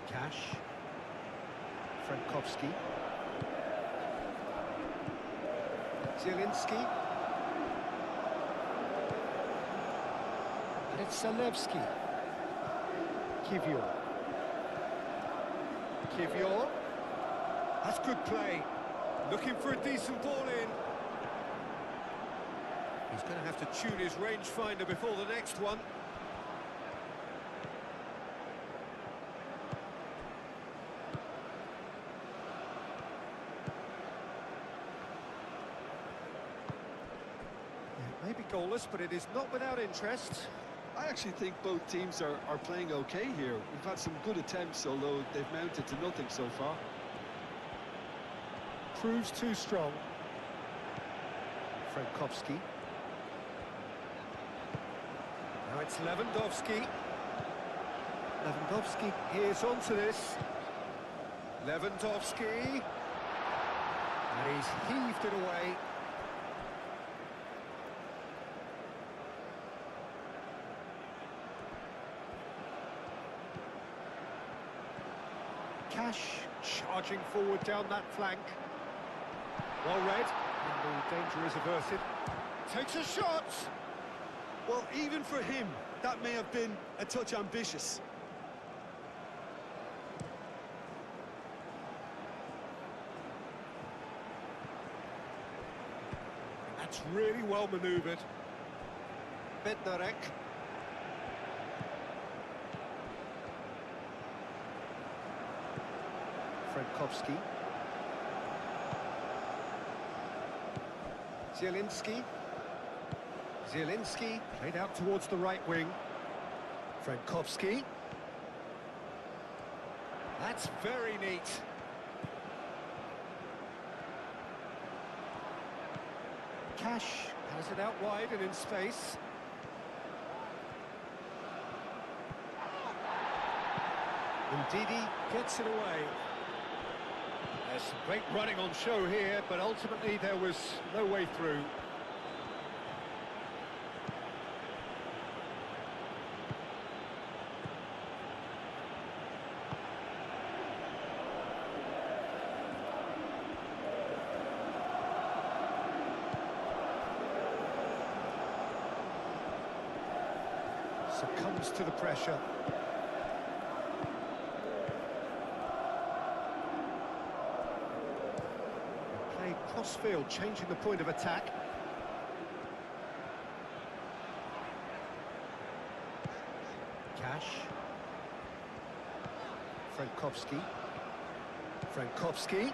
Cash. Frankowski. Zielinski. And it's Zalewski. Kivior. Kivior. That's good play. Looking for a decent ball in. He's going to have to tune his rangefinder before the next one. It may be goalless, but it is not without interest. I actually think both teams are playing okay here. We've had some good attempts, although they've mounted to nothing so far. Proves too strong. Frankowski. Now it's Lewandowski. Lewandowski here's onto this. Lewandowski. And he's heaved it away. Cash charging forward down that flank. Well read, and the danger is averted. Takes a shot! Well, even for him, that may have been a touch ambitious. That's really well manoeuvred. Bednarek. Frankowski. Zielinski. Zielinski played out towards the right wing. Frankowski. That's very neat. Cash has it out wide and in space. Ndidi gets it away. There's some great running on show here, but ultimately there was no way through. Succumbs to the pressure. Played cross-field, changing the point of attack. Cash. Frankowski. Frankowski.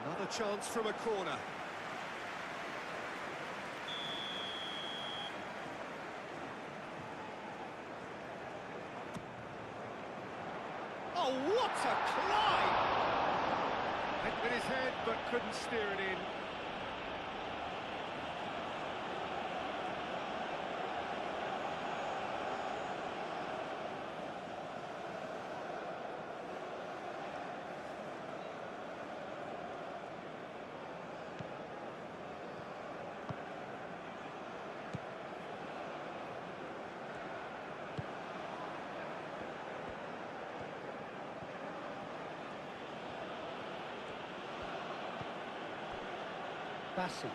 Another chance from a corner. Oh, what a climb! Went with his head, but couldn't steer it in. Bassi.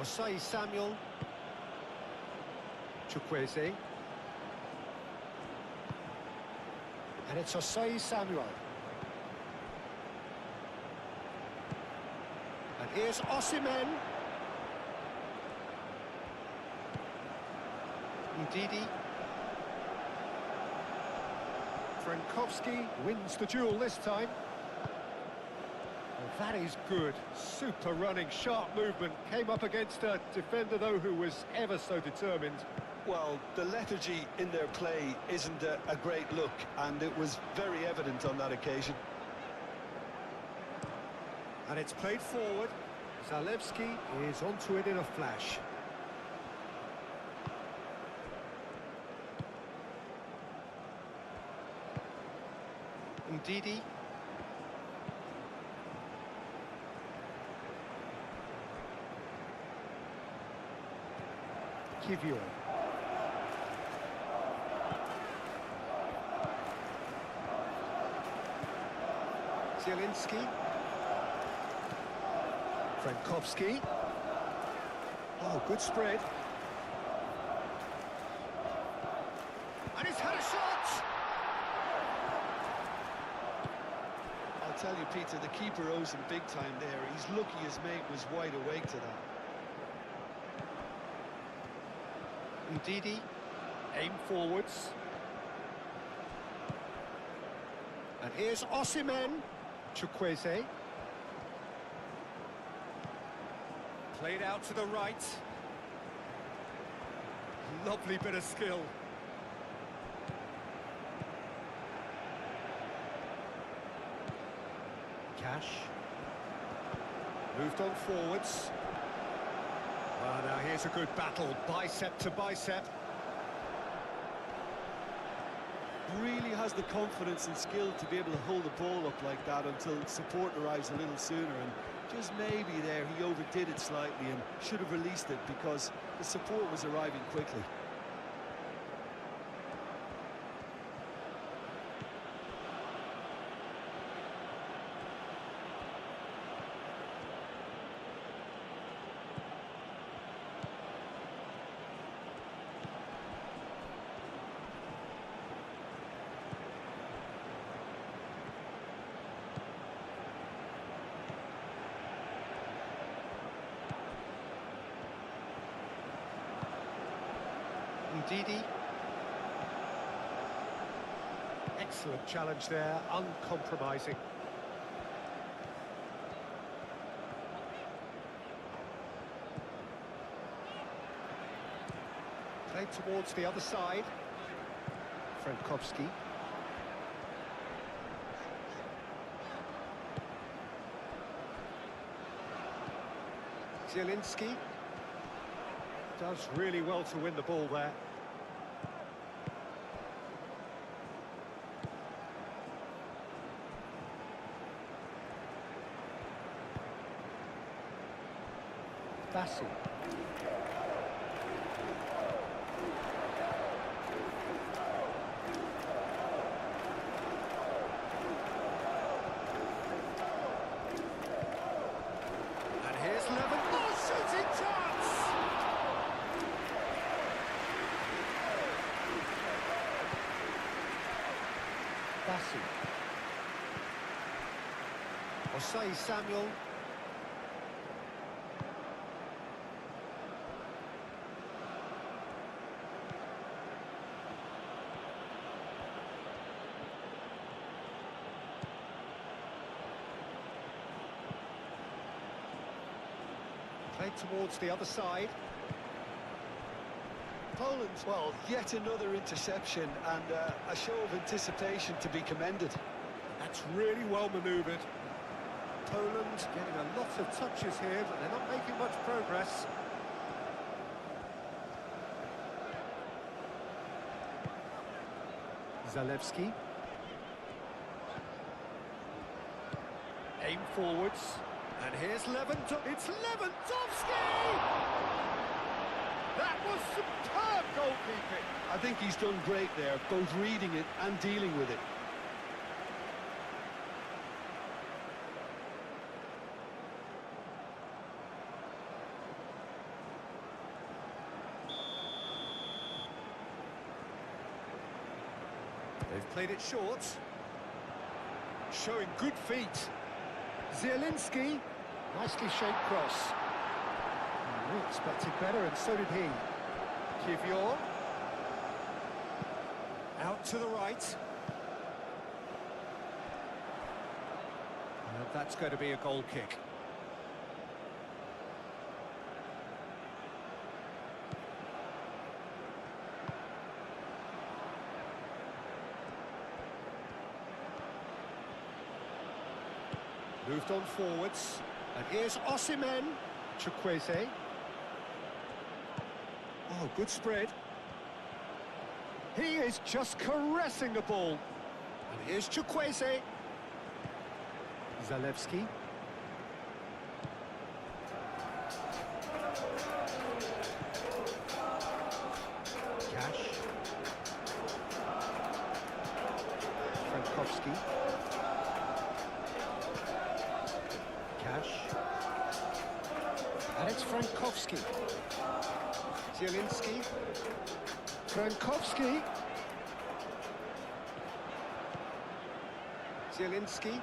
Osai Samuel. Chukwueze. And it's Osai Samuel. And here's Osimhen. Ndidi. Frankowski wins the duel this time. Well, that is good. Super running, sharp movement. Came up against a defender, though, who was ever so determined. Well, the lethargy in their play isn't a great look, and it was very evident on that occasion. And it's played forward. Zalewski is onto it in a flash. Ndidi. Kivior. Zielinski. Frankowski. Oh, good spread. And he's had a shot! I'll tell you, Peter, the keeper owes him big time there. He's lucky his mate was wide awake to that. Ndidi, aim forwards. And here's Osimhen. Chukwueze. Played out to the right. Lovely bit of skill. Cash. Moved on forwards. Well, now here's a good battle, bicep to bicep. Really has the confidence and skill to be able to hold the ball up like that until support arrives a little sooner, and just maybe there he overdid it slightly and should have released it because the support was arriving quickly. Ndidi. Excellent challenge there, uncompromising. Played towards the other side. Frankowski. Zielinski does really well to win the ball there. Bassi. And here's Levin. Oh, shooting chance! Bassi. Osei Samuel. Played towards the other side. Poland, well, yet another interception and a show of anticipation to be commended. That's really well manoeuvred. Poland getting a lot of touches here, but they're not making much progress. Zalewski. Aim forwards. And here's Lewandowski. It's Lewandowski! That was superb goalkeeping. I think he's done great there, both reading it and dealing with it. They've played it short. Showing good feet. Zielinski. Nicely shaped cross. We expected better, and so did he. Kivior. Out to the right. And that's going to be a goal kick. Moved on forwards. And here's Osimhen. Chukwueze. Oh, good spread. He is just caressing the ball. And here's Chukwueze. Zalewski. Cash. Frankowski. Cash. And it's Frankowski. Zielinski. Frankowski. Zielinski.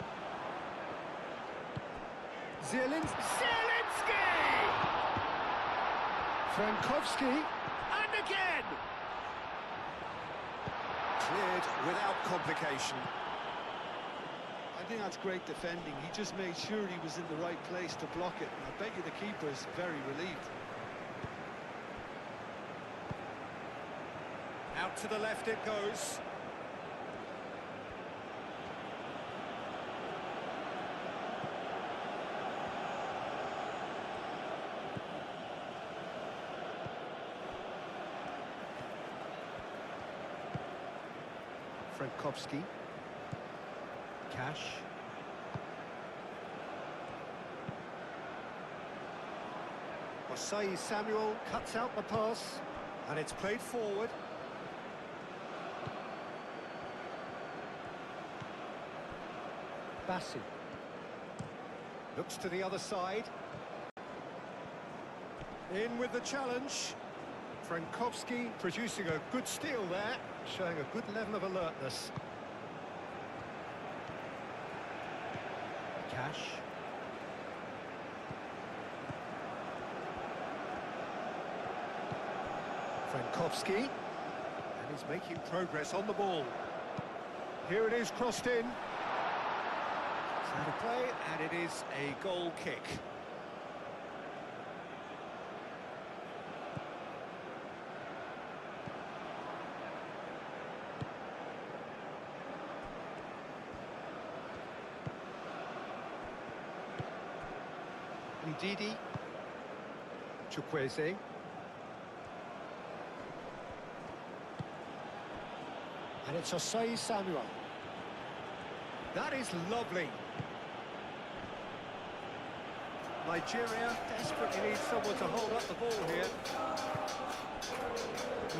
Zielinski! Frankowski. And again! Cleared without complication. I think that's great defending. He just made sure he was in the right place to block it. And I bet you the keeper's very relieved. Out to the left it goes. Frankowski. Cash. Osei Samuel cuts out the pass, and it's played forward. Bassi. Looks to the other side. In with the challenge. Frankowski producing a good steal there, showing a good level of alertness. Cash. Frankowski. And he's making progress on the ball. Here it is, crossed in. Out of play, and it is a goal kick. Ndidi. Chukwueze. And it's Osei Samuel. That is lovely. Nigeria desperately needs someone to hold up the ball here.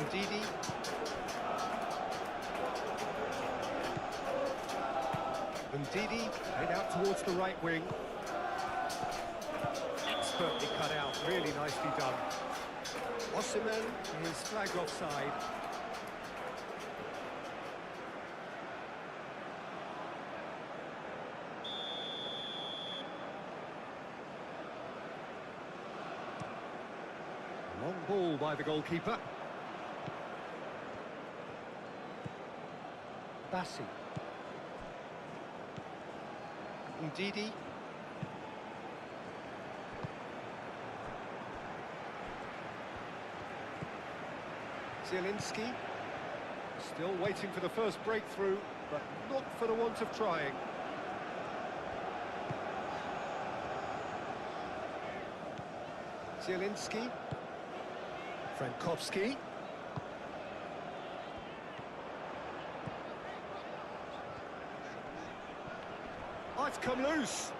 Ndidi. Ndidi played out towards the right wing. Expertly cut out, really nicely done. Osimhen is flagged offside. Long ball by the goalkeeper. Bassi. Ndidi. Zielinski. Still waiting for the first breakthrough, but not for the want of trying. Zielinski. Frankowski. Oh, it's come loose.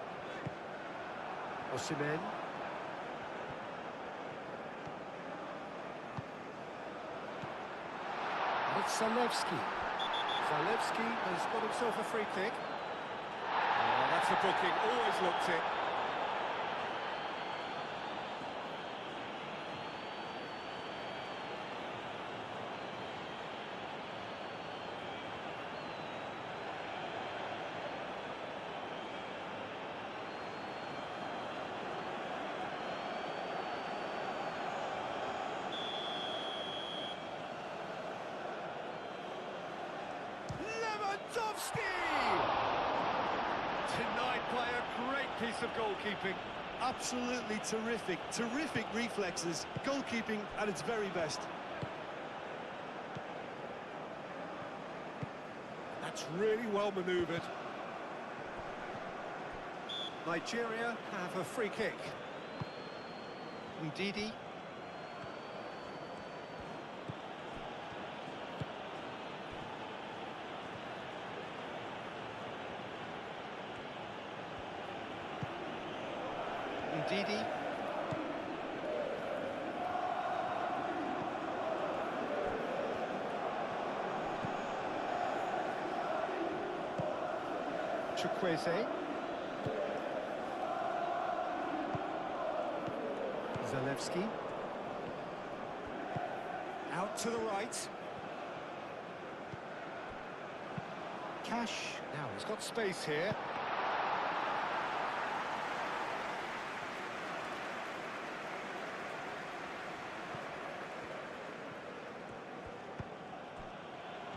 Osimhen. And it's Zalewski. Zalewski has got himself a free kick. Oh, that's a booking, always looked it. Denied by a great piece of goalkeeping. Absolutely terrific, terrific reflexes. Goalkeeping at its very best. That's really well manoeuvred. Nigeria have a free kick. Ndidi. Ndidi. Chukwueze. Zalewski. Out to the right. Cash. Now he's got space here.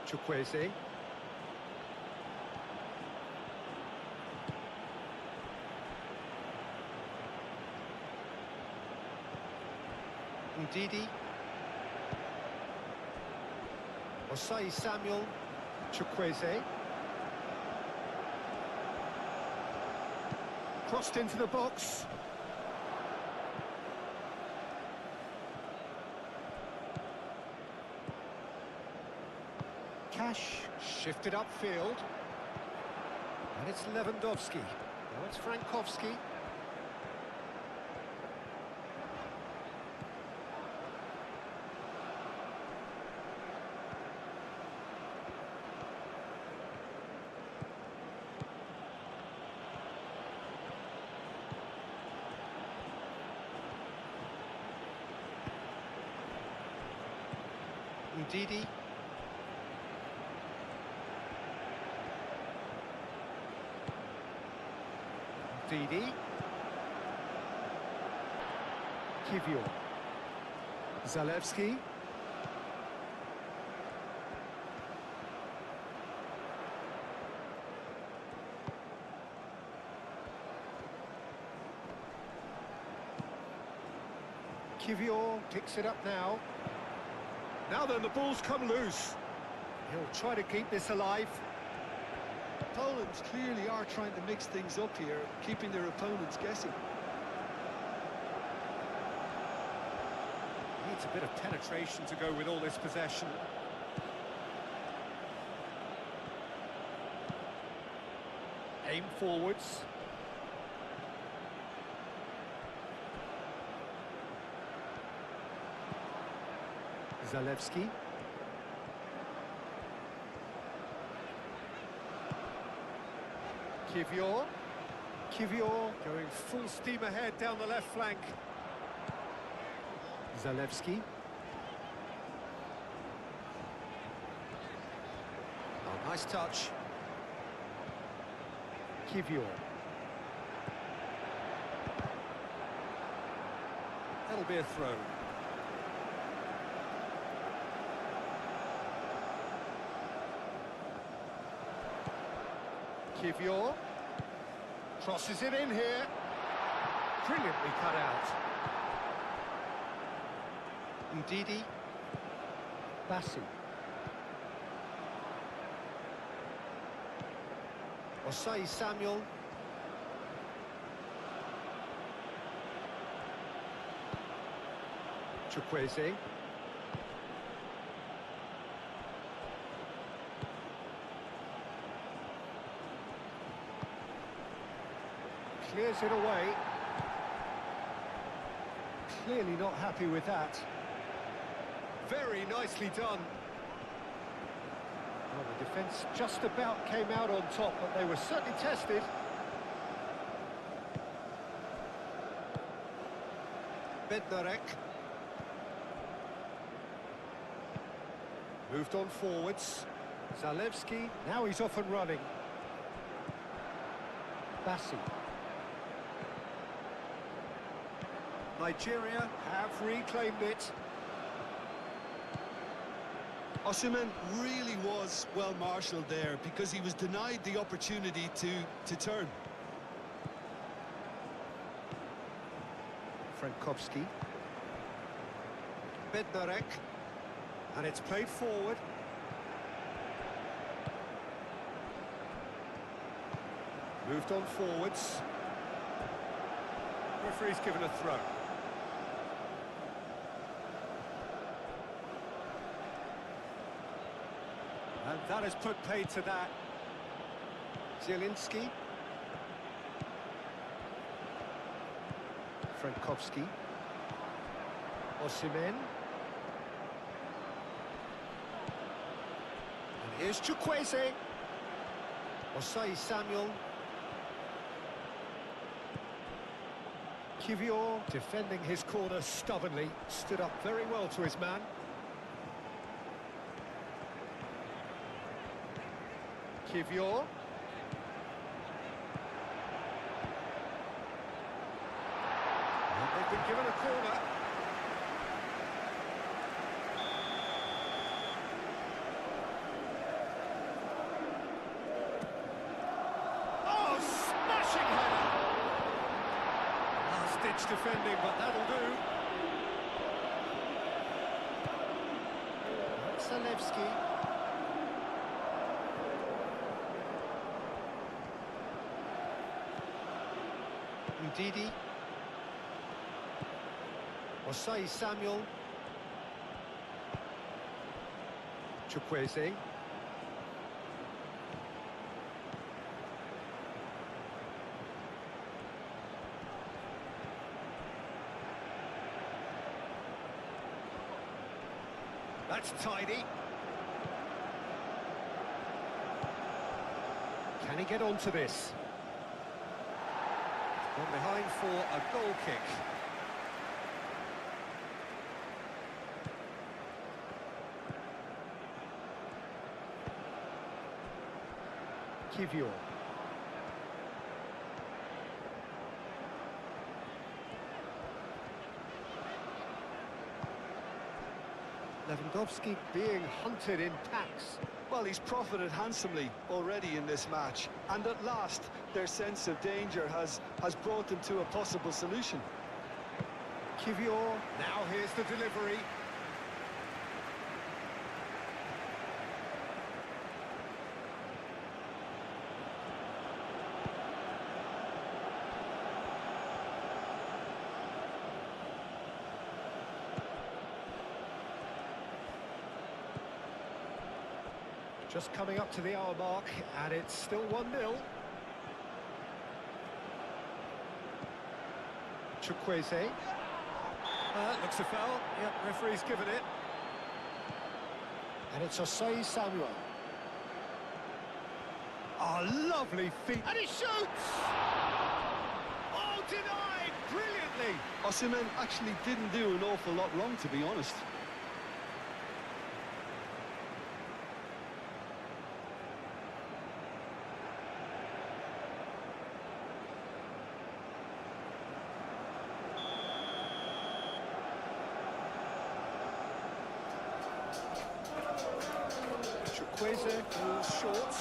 Chukwueze. Ndidi. Osei Samuel. Chukwueze. Crossed into the box. Cash shifted upfield. And it's Lewandowski. Now it's Frankowski. Ndidi. Ndidi. Kiwior. Zalewski. Kiwior picks it up now. Now then, the ball's come loose. He'll try to keep this alive. Poland clearly are trying to mix things up here, keeping their opponents guessing. needs a bit of penetration to go with all this possession. Aim forwards. Zalewski. Kivior going full steam ahead down the left flank. Zalewski. Oh, nice touch. Kivior. That'll be a throw. Kivior crosses it in here. Brilliantly cut out. Ndidi. Bassi. Osai Samuel. Chukwueze. Clears it away. Clearly not happy with that. Very nicely done. Well, the defence just about came out on top, but they were certainly tested. Bednarek. Moved on forwards. Zalewski, now he's off and running. Bassi. Nigeria have reclaimed it. Osimhen really was well marshalled there because he was denied the opportunity to turn. Frankowski. Bednarek. And it's played forward. Moved on forwards. Referee's given a throw. And that has put paid to that. Zielinski. Frankowski. Osimhen. And here's Chukwueze. Osai Samuel. Kivior defending his corner stubbornly. Stood up very well to his man. Kivior. And they've been given a corner. Oh, smashing header! Last-ditch defending, but that'll do. Zalewski. Ndidi. Osai Samuel. Chukwueze. That's tidy. Can he get onto this? Gone behind for a goal kick. Kivior. Lewandowski being hunted in packs. Well, he's profited handsomely already in this match, and at last their sense of danger has brought them to a possible solution. Kivior, now here's the delivery. Just coming up to the hour mark, and it's still 1-0. Chukwueze. Looks a foul. Yep, referee's given it. And it's Osei Samuel. Oh, lovely feet. And he shoots! Oh, denied! Brilliantly! Osimhen actually didn't do an awful lot wrong, to be honest. Chukwueze falls short.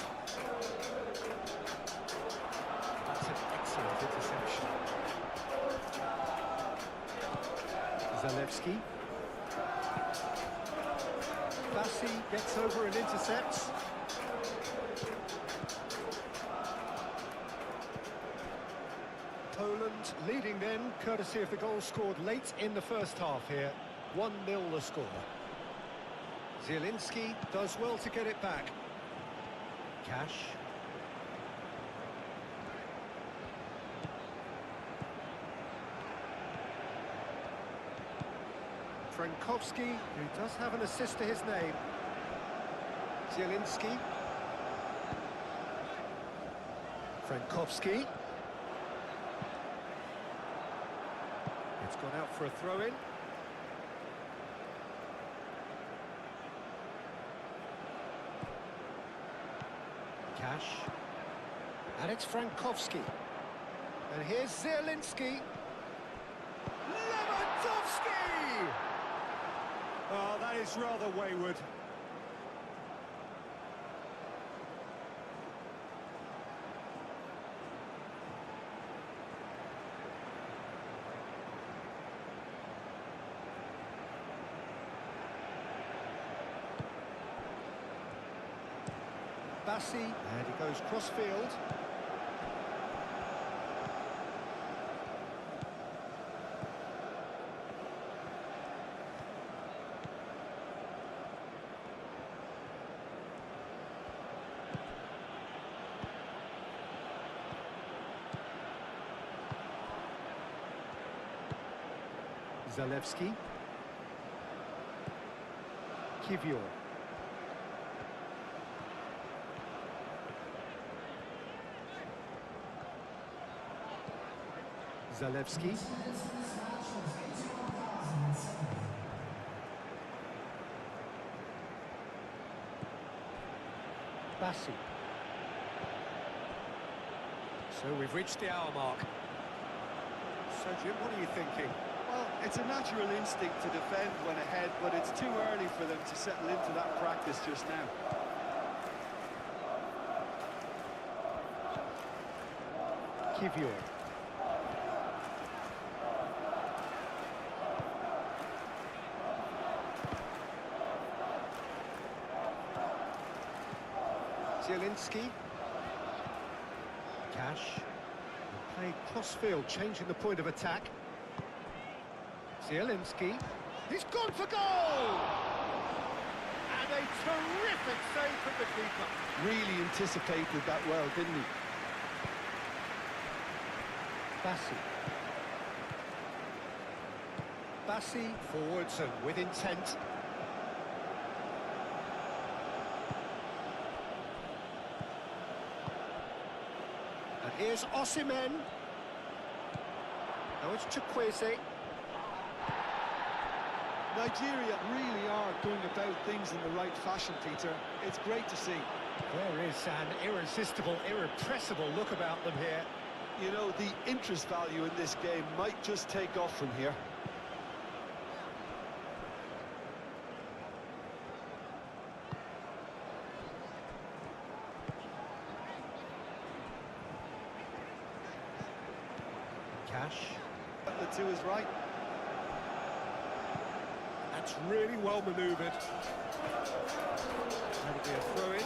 That's an excellent interception. Zalewski. Bassi gets over and intercepts. Poland leading then, courtesy of the goal scored late in the first half here. 1-0 the score. Zielinski does well to get it back. Cash. Frankowski, who does have an assist to his name. Zielinski. Frankowski. It's gone out for a throw-in. Cash. And it's Frankowski. And here's Zielinski. Lewandowski! Oh, that is rather wayward. Bassi, and he goes cross-field. Zalewski. Kivior. Zalewski. Bassi. So we've reached the hour mark. So Jim, what are you thinking? Well, it's a natural instinct to defend when ahead, but it's too early for them to settle into that practice just now. Kivior. Zielinski. Cash. Played cross-field, changing the point of attack. Zielinski. He's gone for goal! And a terrific save from the keeper. Really anticipated that well, didn't he? Bassi. Bassi forwards and with intent. And here's Osimhen. Now it's Chukwueze. Nigeria really are going about things in the right fashion, Peter. It's great to see. There is an irresistible, irrepressible look about them here. You know, the interest value in this game might just take off from here. Cash. The two is right. That's really well manoeuvred. That'll be a throw-in.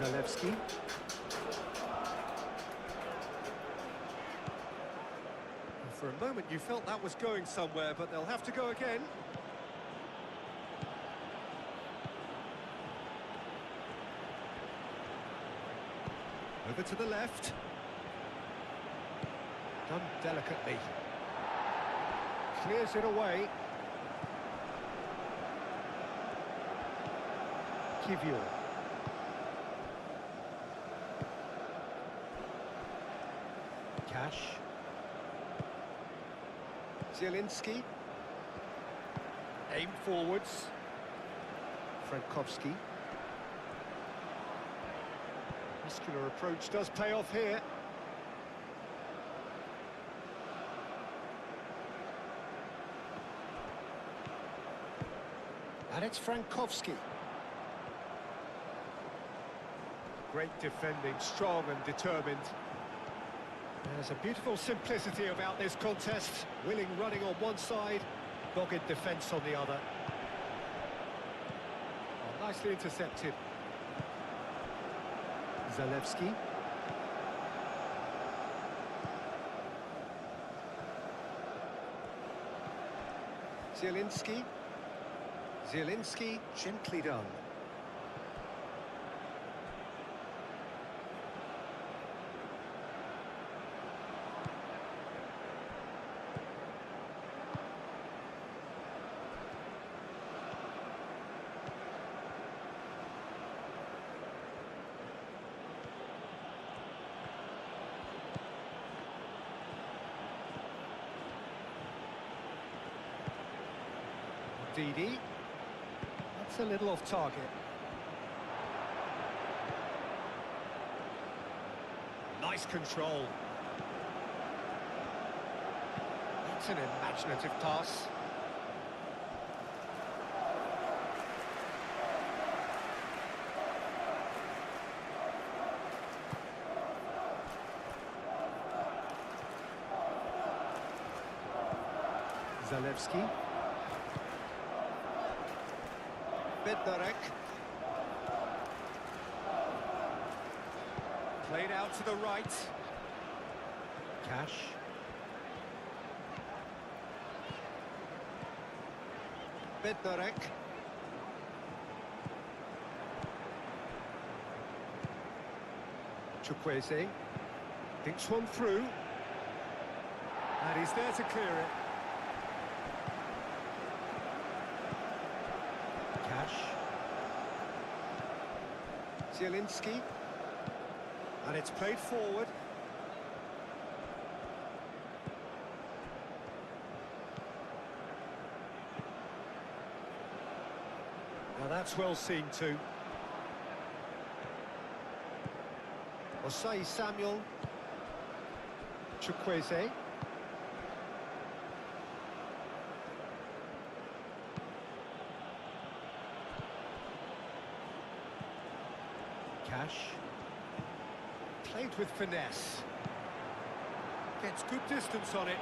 Zalewski. For a moment you felt that was going somewhere, but they'll have to go again. Over to the left. Done delicately. Clears it away. Kivior. Cash. Zielinski. Aim forwards. Frankowski. Muscular approach does pay off here. And it's Frankowski. Great defending, strong and determined. There's a beautiful simplicity about this contest. Willing running on one side, dogged defence on the other. Oh, nicely intercepted. Zalewski. Zielinski. Zielinski, gently done. Didi. That's a little off target. Nice control. That's an imaginative pass. Zalewski. Bednarek. Played out to the right. Cash. Bednarek. Chukwueze. Thinks one through. And he's there to clear it. Zielinski, and it's played forward. Now that's well seen too. Osai Samuel, Chukwueze. Cash. Played with finesse. Gets good distance on it.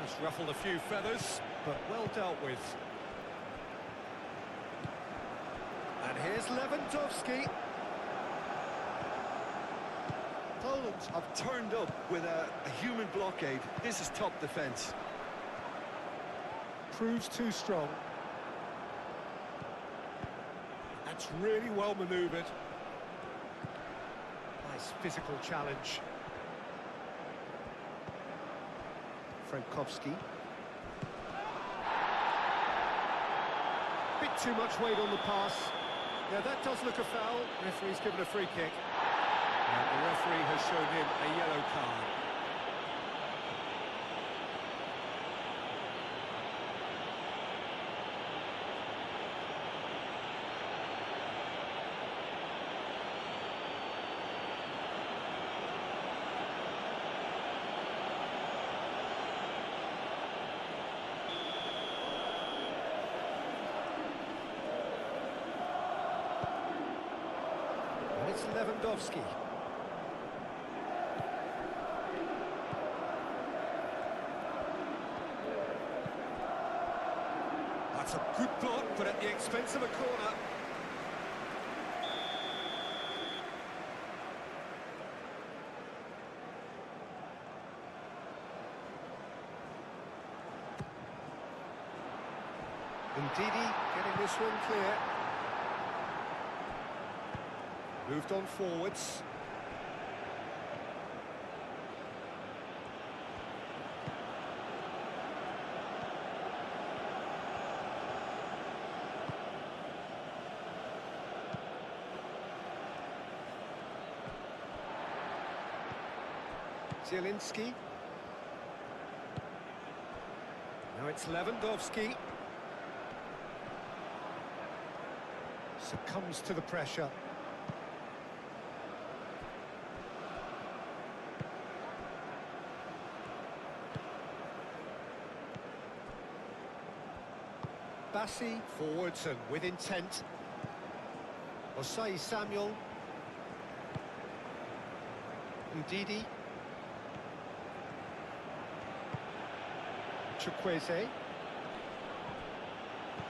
That's ruffled a few feathers, but well dealt with. And here's Lewandowski. Poland have turned up with a human blockade. This is top defence. Proves too strong. That's really well manoeuvred. Nice physical challenge. Frankowski. Bit too much weight on the pass. Yeah, that does look a foul. Referee's given a free kick. And the referee has shown him a yellow card. It's Lewandowski. That's a good block, but at the expense of a corner. Ndidi getting this one clear. Moved on forwards. Zielinski. Now it's Lewandowski. Succumbs to the pressure. Bassi forwards and with intent. Osei Samuel. Ndidi. Chukwueze.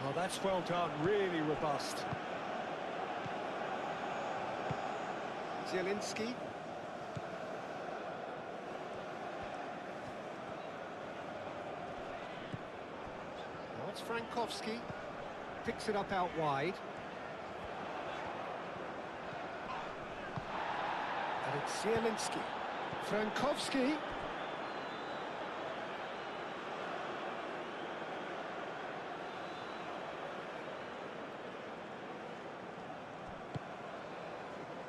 Oh, that's well done, really robust. Zielinski. Now it's Frankowski. Picks it up out wide. And it's Zielinski. Frankowski.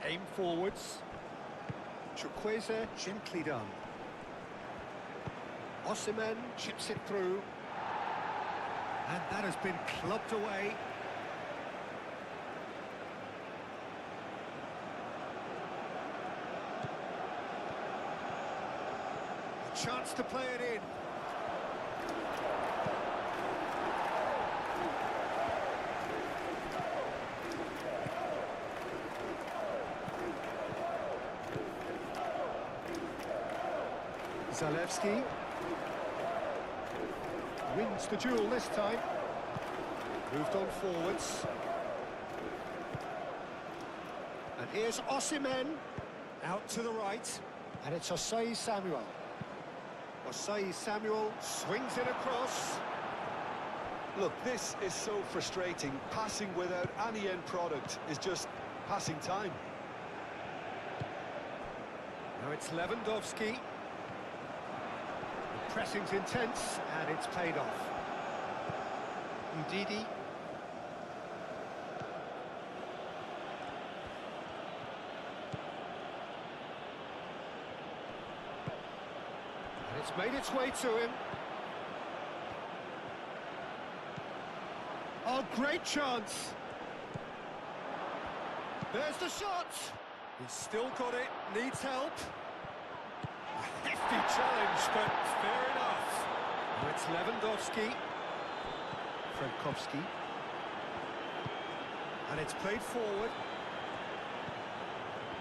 Aim forwards. Chukwueze, gently done. Osimhen chips it through. And that has been clubbed away. A chance to play it in. Zalewski wins the duel this time. Moved on forwards. And here's Osimhen out to the right. And it's Osei Samuel. Osei Samuel swings it across. Look, this is so frustrating. Passing without any end product is just passing time. Now it's Lewandowski. Pressing's intense, and it's paid off. Ndidi. And it's made its way to him. Oh, great chance! There's the shot! He's still got it, needs help. A hefty challenge, but fair enough. Now it's Lewandowski. Frankowski. And it's played forward.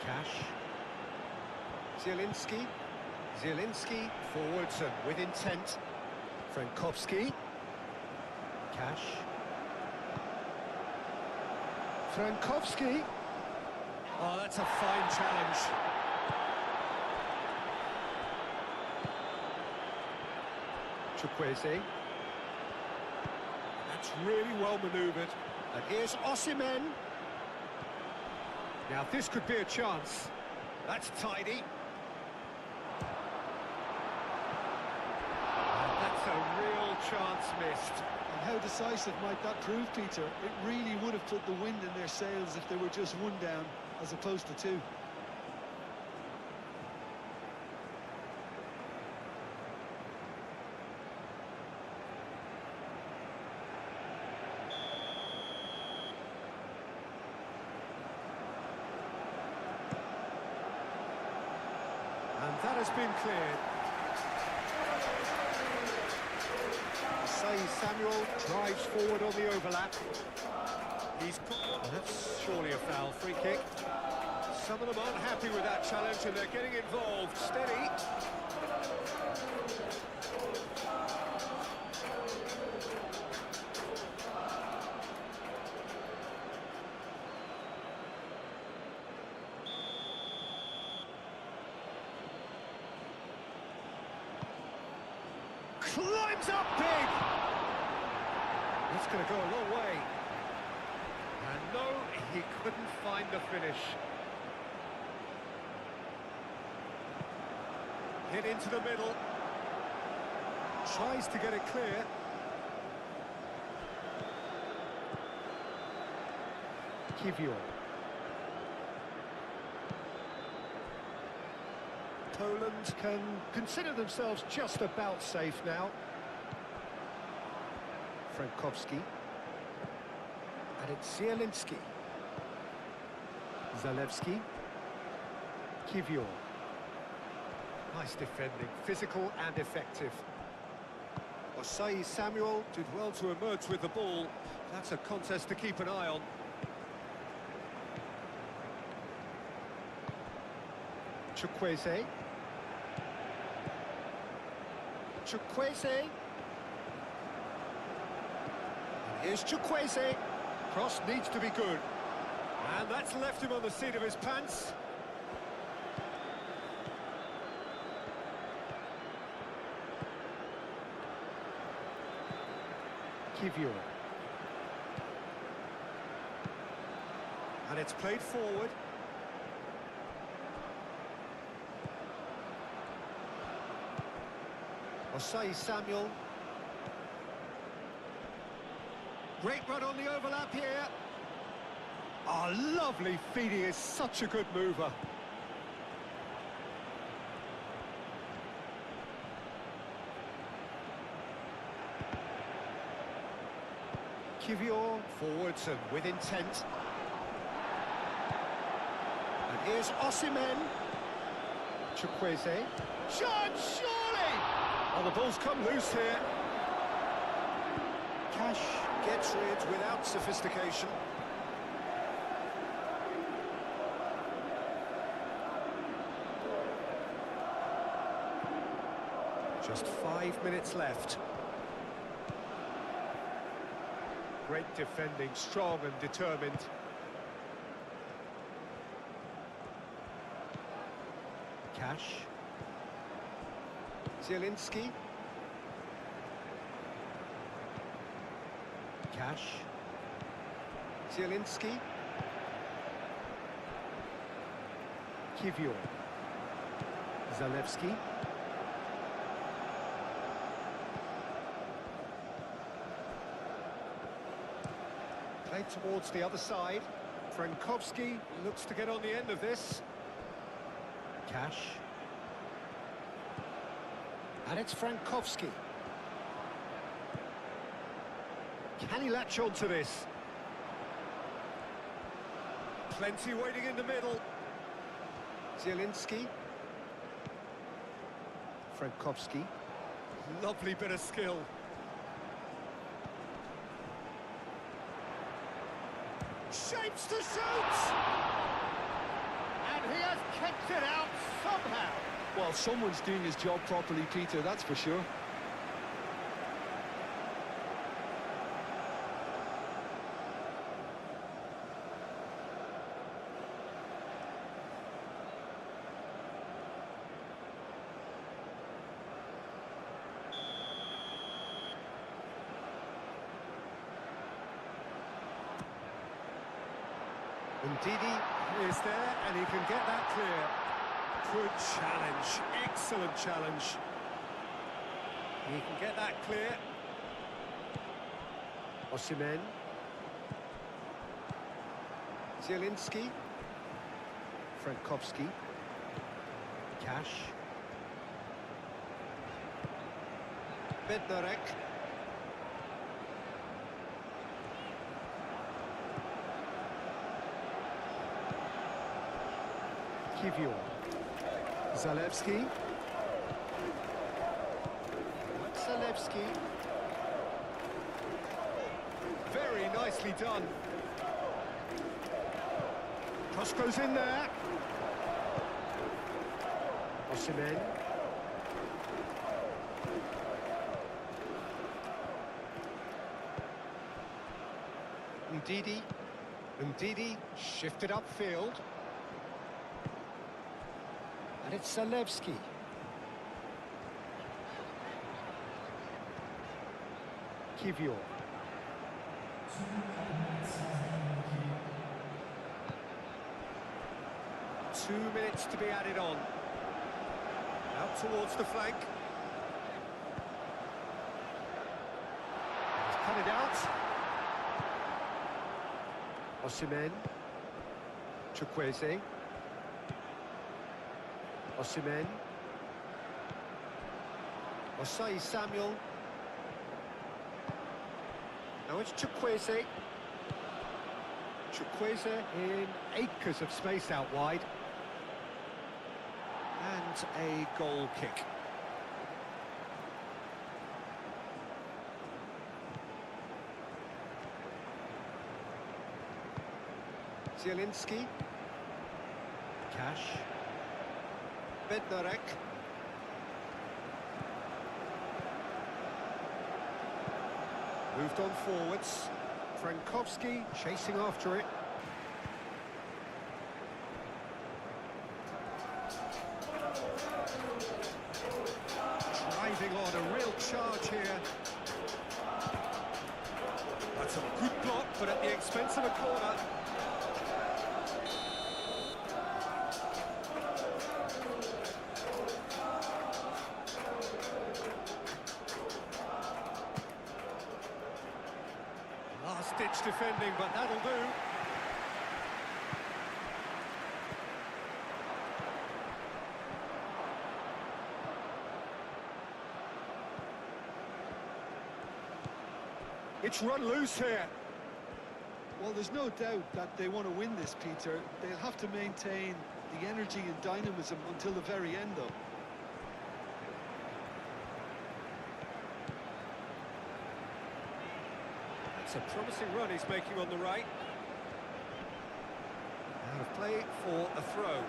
Cash. Zielinski. Zielinski forwards and with intent. Frankowski. Cash. Frankowski. Oh, that's a fine challenge. Chukwueze. That's really well manoeuvred. And here's Osimhen. Now this could be a chance. That's tidy. And that's a real chance missed. And how decisive might that prove, Peter? It really would have put the wind in their sails if they were just one down as opposed to two. And that has been cleared. Osei Samuel drives forward on the overlap. That's surely a foul, free kick. Some of them aren't happy with that challenge and they're getting involved. Steady. Climbs up big. That's going to go a long way. And no, he couldn't find the finish. Hit into the middle. Tries to get it clear. Kivior. Poland can consider themselves just about safe now. Frankowski. And it's Zielinski. Zalewski. Kivior. Nice defending, physical and effective. Osai Samuel did well to emerge with the ball. That's a contest to keep an eye on. Chukwueze. Chukwueze. And here's Chukwueze. Cross needs to be good. And that's left him on the seat of his pants. Kivior. And it's played forward. Osai Samuel. Great run on the overlap here. Oh, lovely feeding, is such a good mover. Kivior forwards and with intent. And here's Osimhen. Chukwueze. Shot, surely! Oh, the ball's come loose here. Cash gets rid without sophistication. Just 5 minutes left. Great defending, strong and determined. Cash. Zielinski. Cash. Zielinski. Kivior. Zalewski. Played towards the other side. Frankowski looks to get on the end of this. Cash. And it's Frankowski. Can he latch on to this? Plenty waiting in the middle. Zielinski. Frankowski. Lovely bit of skill. Shapes to shoot! And he has kicked it out somehow. Well, someone's doing his job properly, Peter, that's for sure. Ndidi is there, and he can get that clear. Good challenge, excellent challenge. He can get that clear. Osimhen. Zielinski. Frankowski. Cash. Bednarek. Kivior. Zalewski. Zalewski. Very nicely done. Cross goes in there. Osimhen. Ndidi. Ndidi shifted upfield. And it's Zalewski. Kivior. .2 minutes to be added on. Out towards the flank. He's cut it out. Osimhen. Chukwueze. Osimhen. Osai Samuel. Now it's Chukwueze. Chukwueze in acres of space out wide. And a goal kick. Zielinski. Cash. Bednarek. Moved on forwards. Frankowski chasing after it. Driving on, a real charge here. That's a good block, but at the expense of a corner. Last-ditch defending, but that'll do. It's run loose here. Well, there's no doubt that they want to win this, Peter. They'll have to maintain the energy and dynamism until the very end, though. It's a promising run he's making on the right. Out of play for a throw.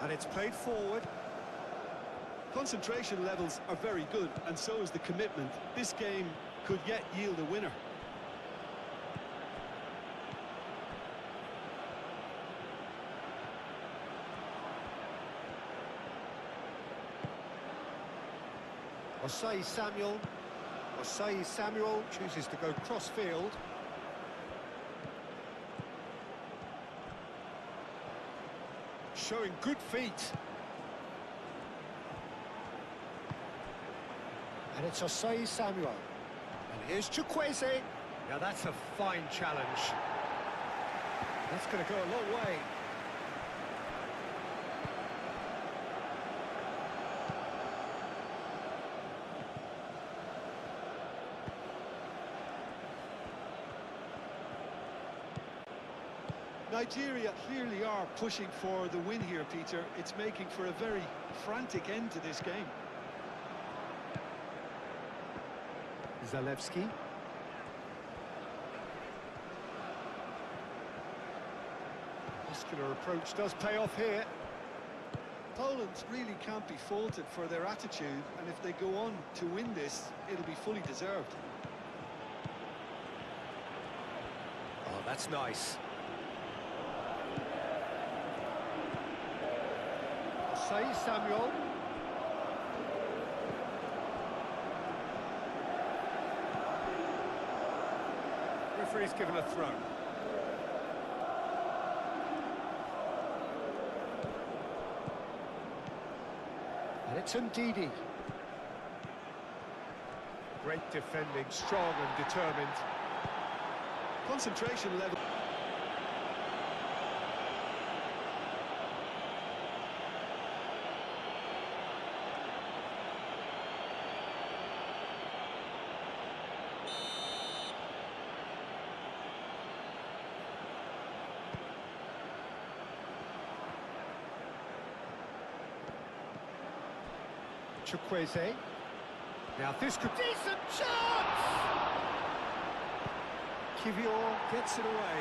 And it's played forward. Concentration levels are very good, and so is the commitment. This game could yet yield a winner. Osai Samuel. Osai Samuel chooses to go cross-field. Showing good feet. And it's Osai Samuel. And here's Chukwueze. Now that's a fine challenge. That's going to go a long way. Nigeria clearly are pushing for the win here, Peter. It's making for a very frantic end to this game. Zalewski. Muscular approach does pay off here. Poland really can't be faulted for their attitude, and if they go on to win this, it'll be fully deserved. Oh, that's nice. Osai Samuel. Referee's given a throw. And it's Ndidi. Great defending, strong and determined. Concentration level. Chukwueze. Now this could... Decent chance! Kivior gets it away.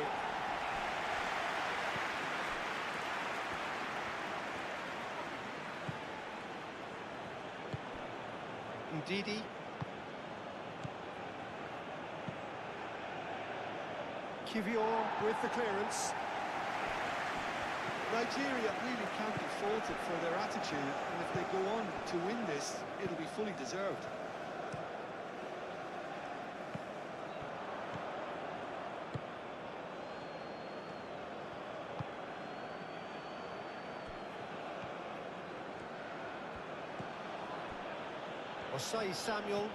Ndidi. Kivior with the clearance. Nigeria really can't be faulted for their attitude, and if they go on to win this, it'll be fully deserved. Osei Samuel.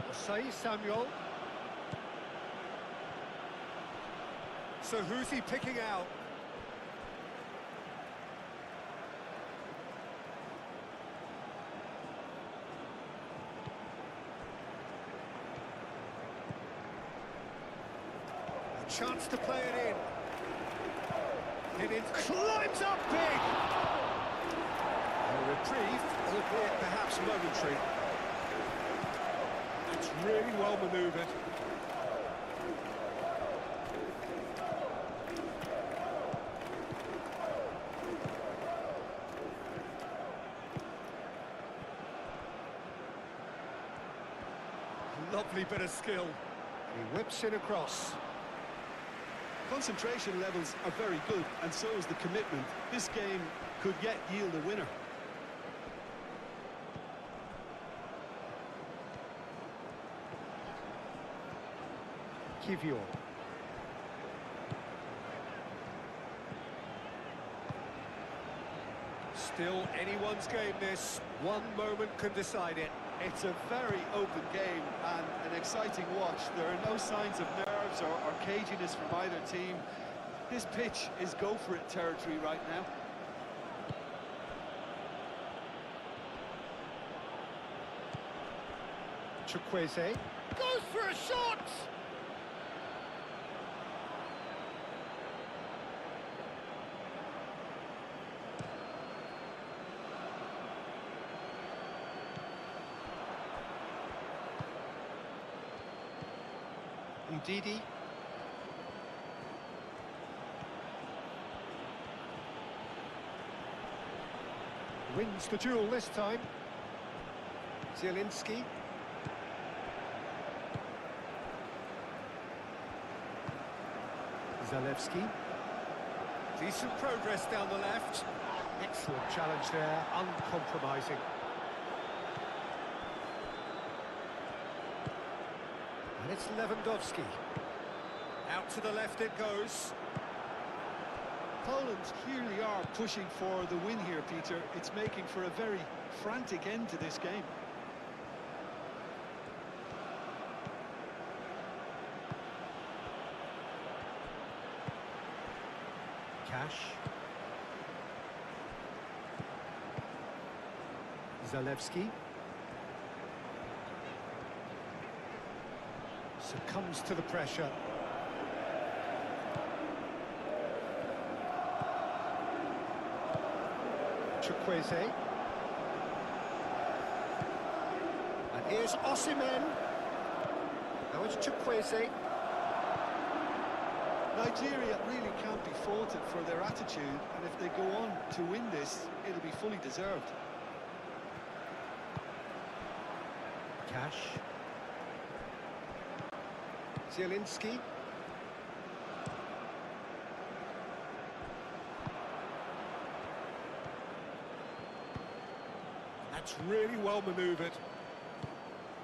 Osei Samuel. So who's he picking out? A chance to play it in. It climbs up big! A reprieve, albeit perhaps momentary. It's really well manoeuvred. Lovely bit of skill. He whips it across. Concentration levels are very good, and so is the commitment. This game could yet yield a winner. Kivior. Still anyone's game this. One moment can decide it. It's a very open game and an exciting watch. There are no signs of nerves or caginess from either team. This pitch is go-for-it territory right now. Chukwueze goes for a shot! Ndidi. Wins the duel this time. Zielinski. Zalewski. Decent progress down the left. Excellent challenge there, uncompromising. And it's Lewandowski. Out to the left it goes. Poland clearly are pushing for the win here, Peter. It's making for a very frantic end to this game. Cash. Zalewski. Succumbs to the pressure. Chukwueze. And here's Osimhen. Now it's Chukwueze. Nigeria really can't be faulted for their attitude, and if they go on to win this, it'll be fully deserved. Cash. Zielinski. That's really well manoeuvred.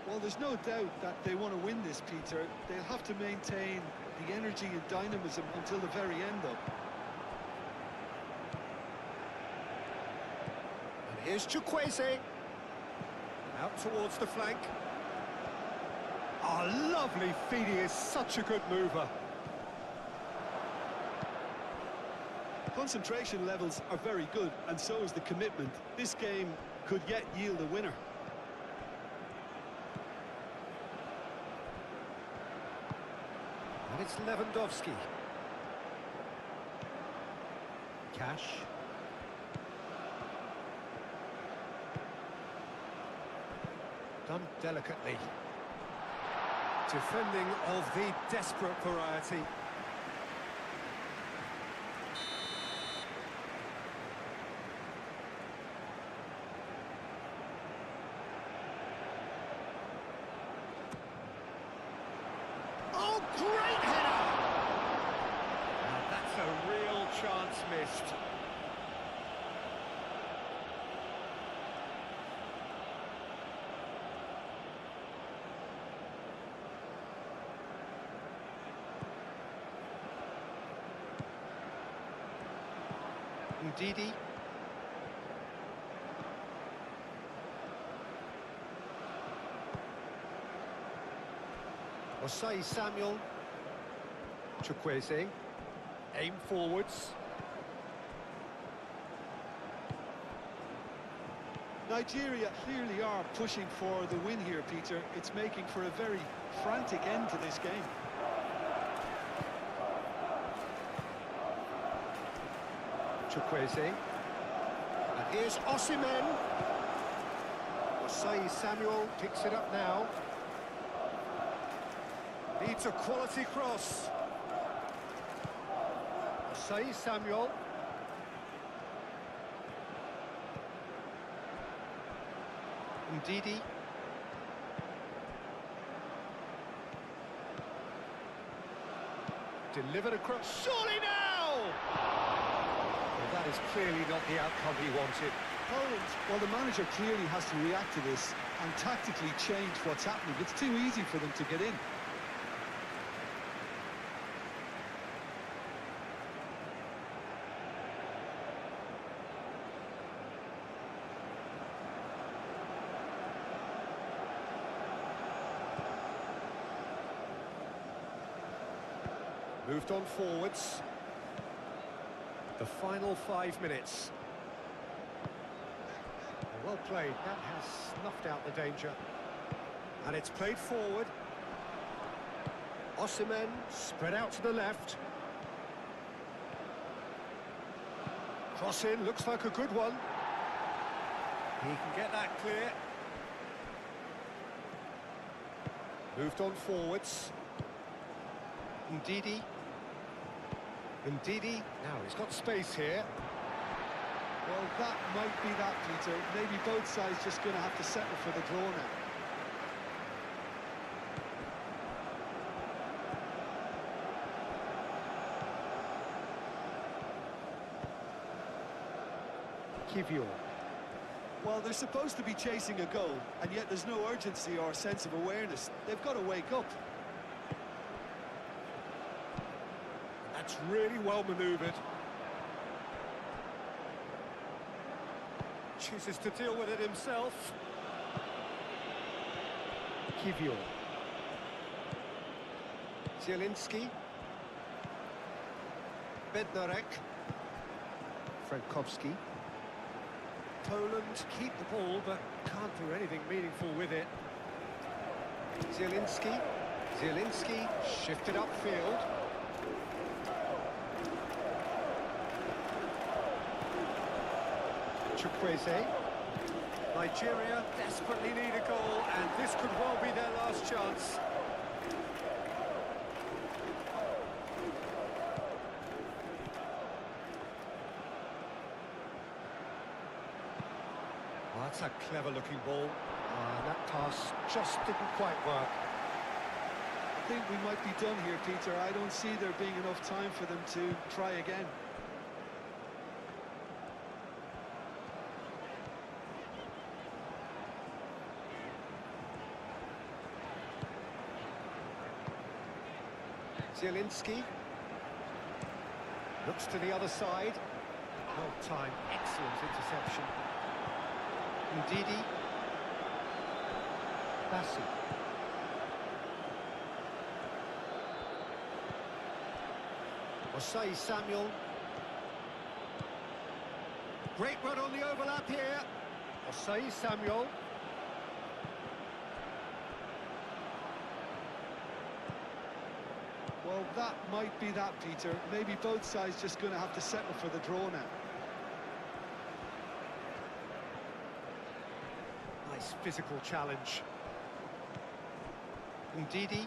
Well, there's no doubt that they want to win this, Peter. They'll have to maintain the energy and dynamism until the very end, though. And here's Chukwueze. Out towards the flank. Oh, lovely feed. He is such a good mover. Concentration levels are very good, and so is the commitment. This game could yet yield a winner. And it's Lewandowski. Cash. Done delicately. Defending of the desperate variety. Oh, great header! Now that's a real chance missed. Ndidi. Osei Samuel. Chukwueze. Aim forwards. Nigeria clearly are pushing for the win here, Peter. It's making for a very frantic end to this game. Chukwueze. And here's Osimhen. Osei Samuel picks it up now. Needs a quality cross. Osei Samuel. Ndidi. Delivered across. Surely now! Well, that is clearly not the outcome he wanted. Poland, well, the manager clearly has to react to this and tactically change what's happening. It's too easy for them to get in. Moved on forwards. The final 5 minutes. Well played, that has snuffed out the danger. And it's played forward. Osimhen spread out to the left. Cross in, looks like a good one. He can get that clear. Moved on forwards. Ndidi. Ndidi, now he's got space here. Well, that might be that, Peter. Maybe both sides just going to have to settle for the draw now. Kivior. Well, they're supposed to be chasing a goal, and yet there's no urgency or sense of awareness. They've got to wake up. That's really well manoeuvred. Chooses to deal with it himself. Kivior. Zielinski. Bednarek. Frankowski. Poland keep the ball, but can't do anything meaningful with it. Zielinski. Zielinski shifted upfield. Chukwueze. Nigeria desperately need a goal, and this could well be their last chance. Oh, that's a clever-looking ball. That pass just didn't quite work. I think we might be done here, Peter. I don't see there being enough time for them to try again. Zielinski. Looks to the other side. Well timed, excellent interception. Ndidi. Bassi. Osei Samuel. Great run on the overlap here. Osei Samuel. Well, that might be that, Peter. Maybe both sides just going to have to settle for the draw now. Nice physical challenge. Ndidi.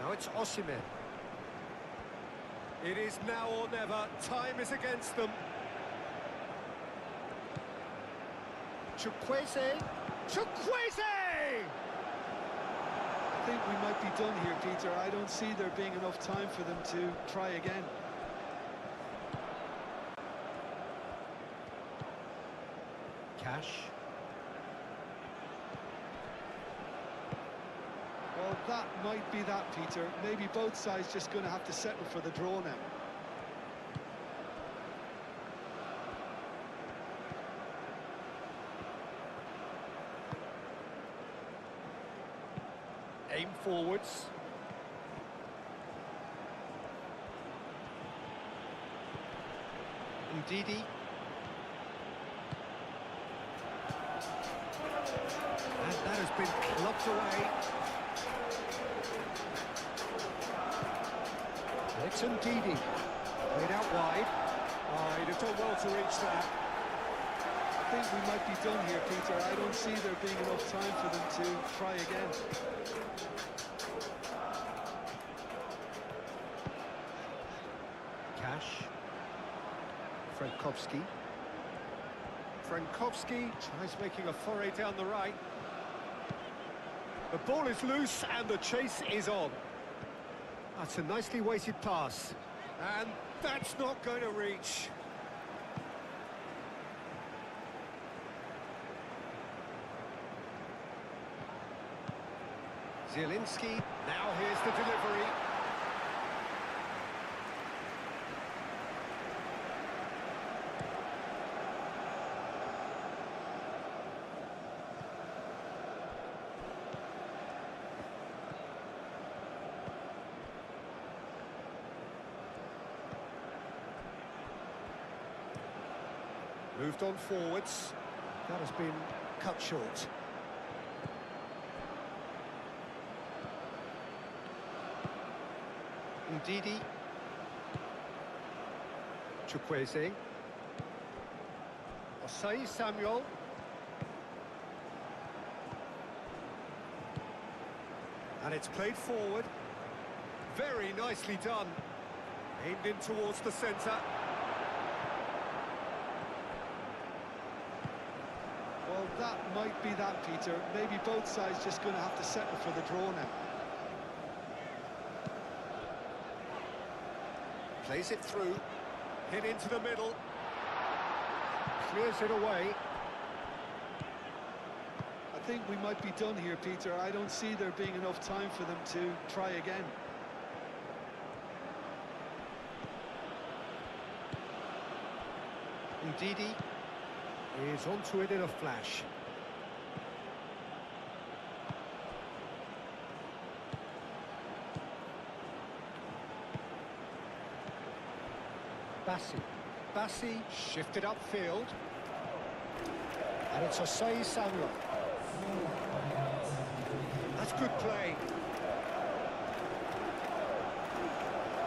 Now it's Osimhen. It is now or never. Time is against them. Chukwueze. Chukwueze! I think we might be done here, Peter. I don't see there being enough time for them to try again. Cash. Well, that might be that, Peter. Maybe both sides just going to have to settle for the draw now. Aim forwards. Ndidi. And that has been clubbed away. And it's Ndidi. Played out wide. Oh, he'd have done well to reach that. I think we might be done here, Peter. I don't see there being enough time for them to try again. Cash. Frankowski. Frankowski tries making a foray down the right. The ball is loose and the chase is on. That's a nicely weighted pass. And that's not going to reach. Zielinski, now here's the delivery. Moved on forwards. That has been cut short. Ndidi. Chukwueze. Osei Samuel. And it's played forward. Very nicely done. Aimed in towards the centre. Well, that might be that, Peter. Maybe both sides just going to have to settle for the draw now. Plays it through. Hit into the middle. Clears it away. I think we might be done here, Peter. I don't see there being enough time for them to try again. Ndidi is onto it in a flash. Bassi shifted upfield. And it's Osei Samuel. That's good play.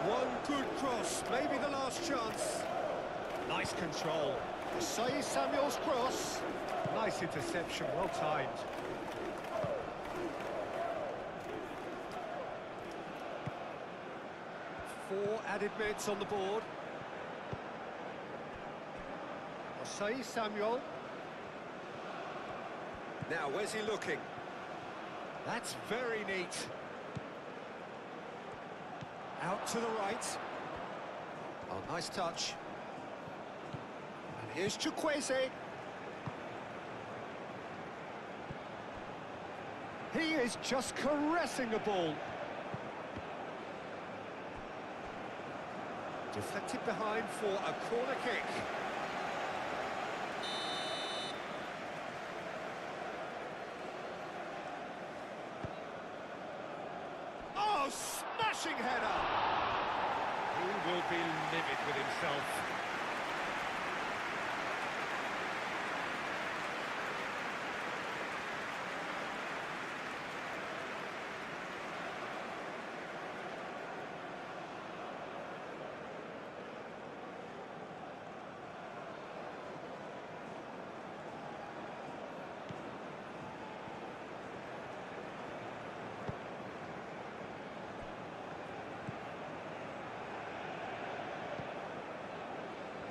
One good cross, maybe the last chance. Nice control. Osei Samuel's cross. Nice interception, well timed. Four added minutes on the board. Osei Samuel. Now, where's he looking? That's very neat. Out to the right. Oh, nice touch. And here's Chukwueze. He is just caressing the ball. Deflected behind for a corner kick. Oh, smashing header! He will be livid with himself.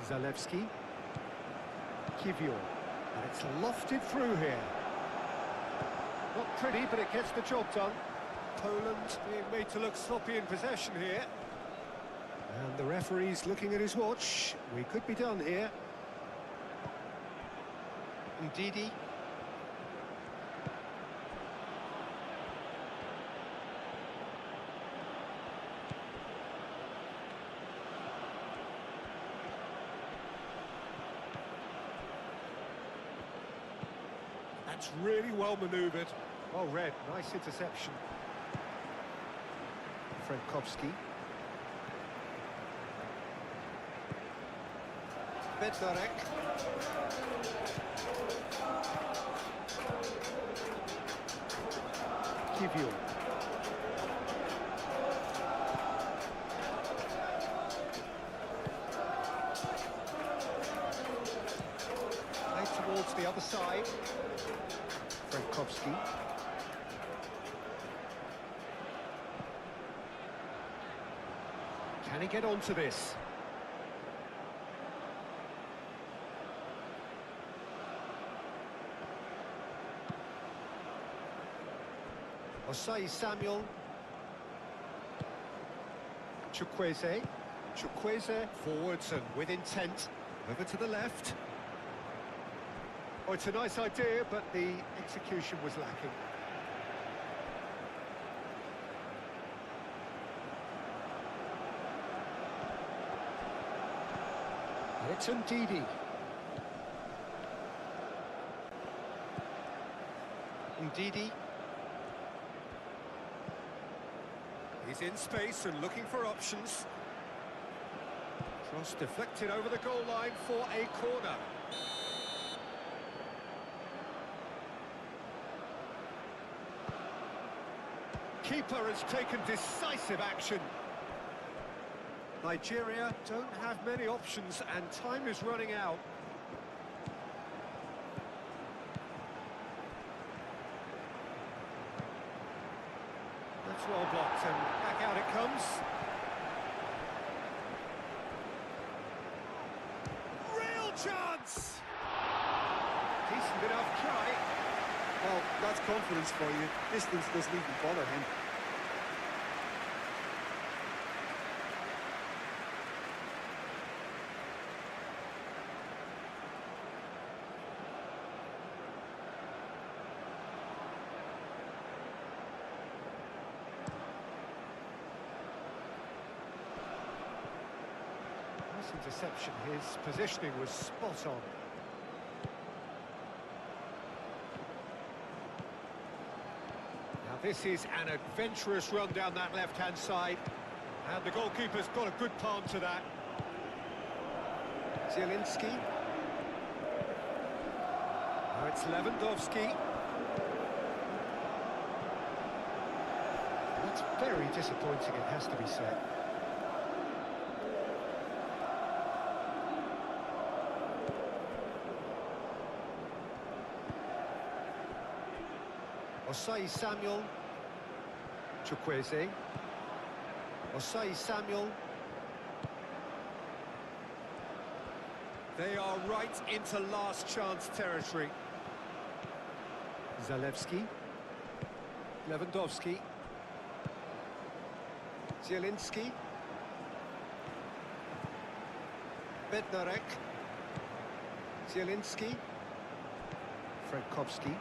Zalewski. Kiwior. And it's lofted through here. Not pretty, but it gets the job done. Poland being made to look sloppy in possession here. And the referee's looking at his watch. We could be done here. Ndidi. That's really well manoeuvred. Well read, nice interception. Frankowski. Bednarek. Kivior. Played towards the other side. Frankowski. Can he get onto this? Osai Samuel. Chukwueze. Chukwueze forwards and with intent. Over to the left. Oh, it's a nice idea, but the execution was lacking. It's Ndidi. Ndidi. He's in space and looking for options. Cross deflected over the goal line for a corner. Keeper has taken decisive action. Nigeria don't have many options and time is running out. That's well blocked and back out it comes. Real chance! Decent enough try. Well, that's confidence for you. Distance doesn't even bother him. Nice interception. His positioning was spot on. Now this is an adventurous run down that left-hand side. And the goalkeeper's got a good palm to that. Zielinski. Now it's Lewandowski. That's very disappointing, it has to be said. Osai Samuel. Chukwueze. Osai Samuel. They are right into last chance territory. Zalewski. Lewandowski. Zielinski. Bednarek. Zielinski. Frankowski.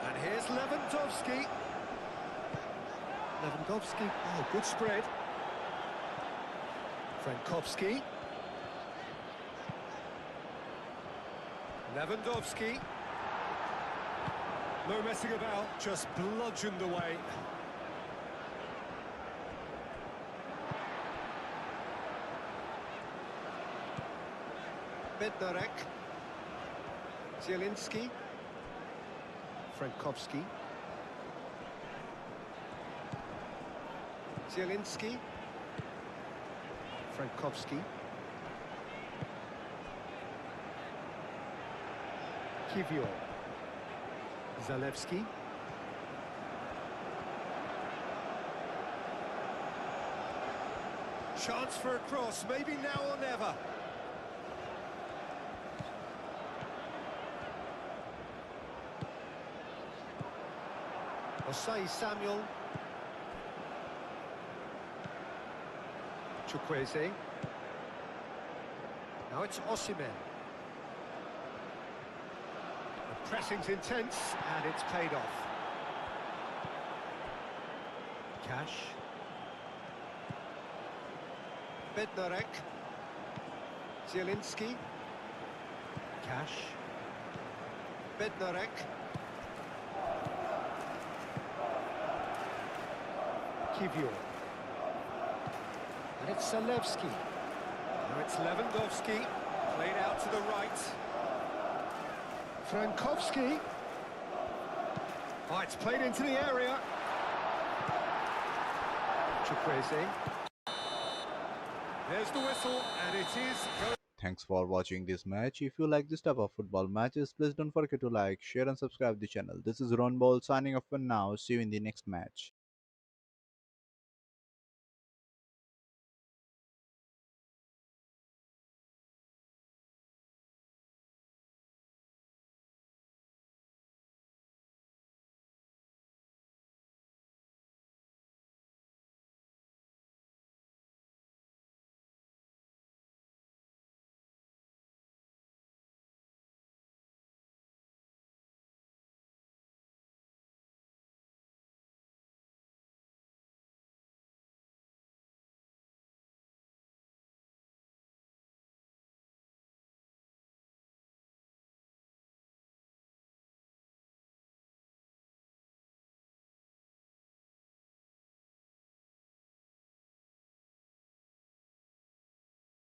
And here's Lewandowski. Lewandowski, oh, good spread. Frankowski. Lewandowski. No messing about, just bludgeoned away. Bednarek. Zielinski. Frankowski. Zielinski. Frankowski. Kivior. Zalewski. Chance for a cross, maybe now or never. Osai Samuel. Chukwueze. Now it's Osimhen. The pressing's intense and it's paid off. Cash. Bednarek. Zielinski. Cash. Bednarek. Kivior. And it's Zalewski. Now it's Lewandowski. Played out to the right. Frankowski. Oh, it's played into the area. Chukwueze. There's the whistle, and it is going. Thanks for watching this match. If you like this type of football matches, please don't forget to like, share and subscribe the channel. This is Ron Ball signing off for now. See you in the next match.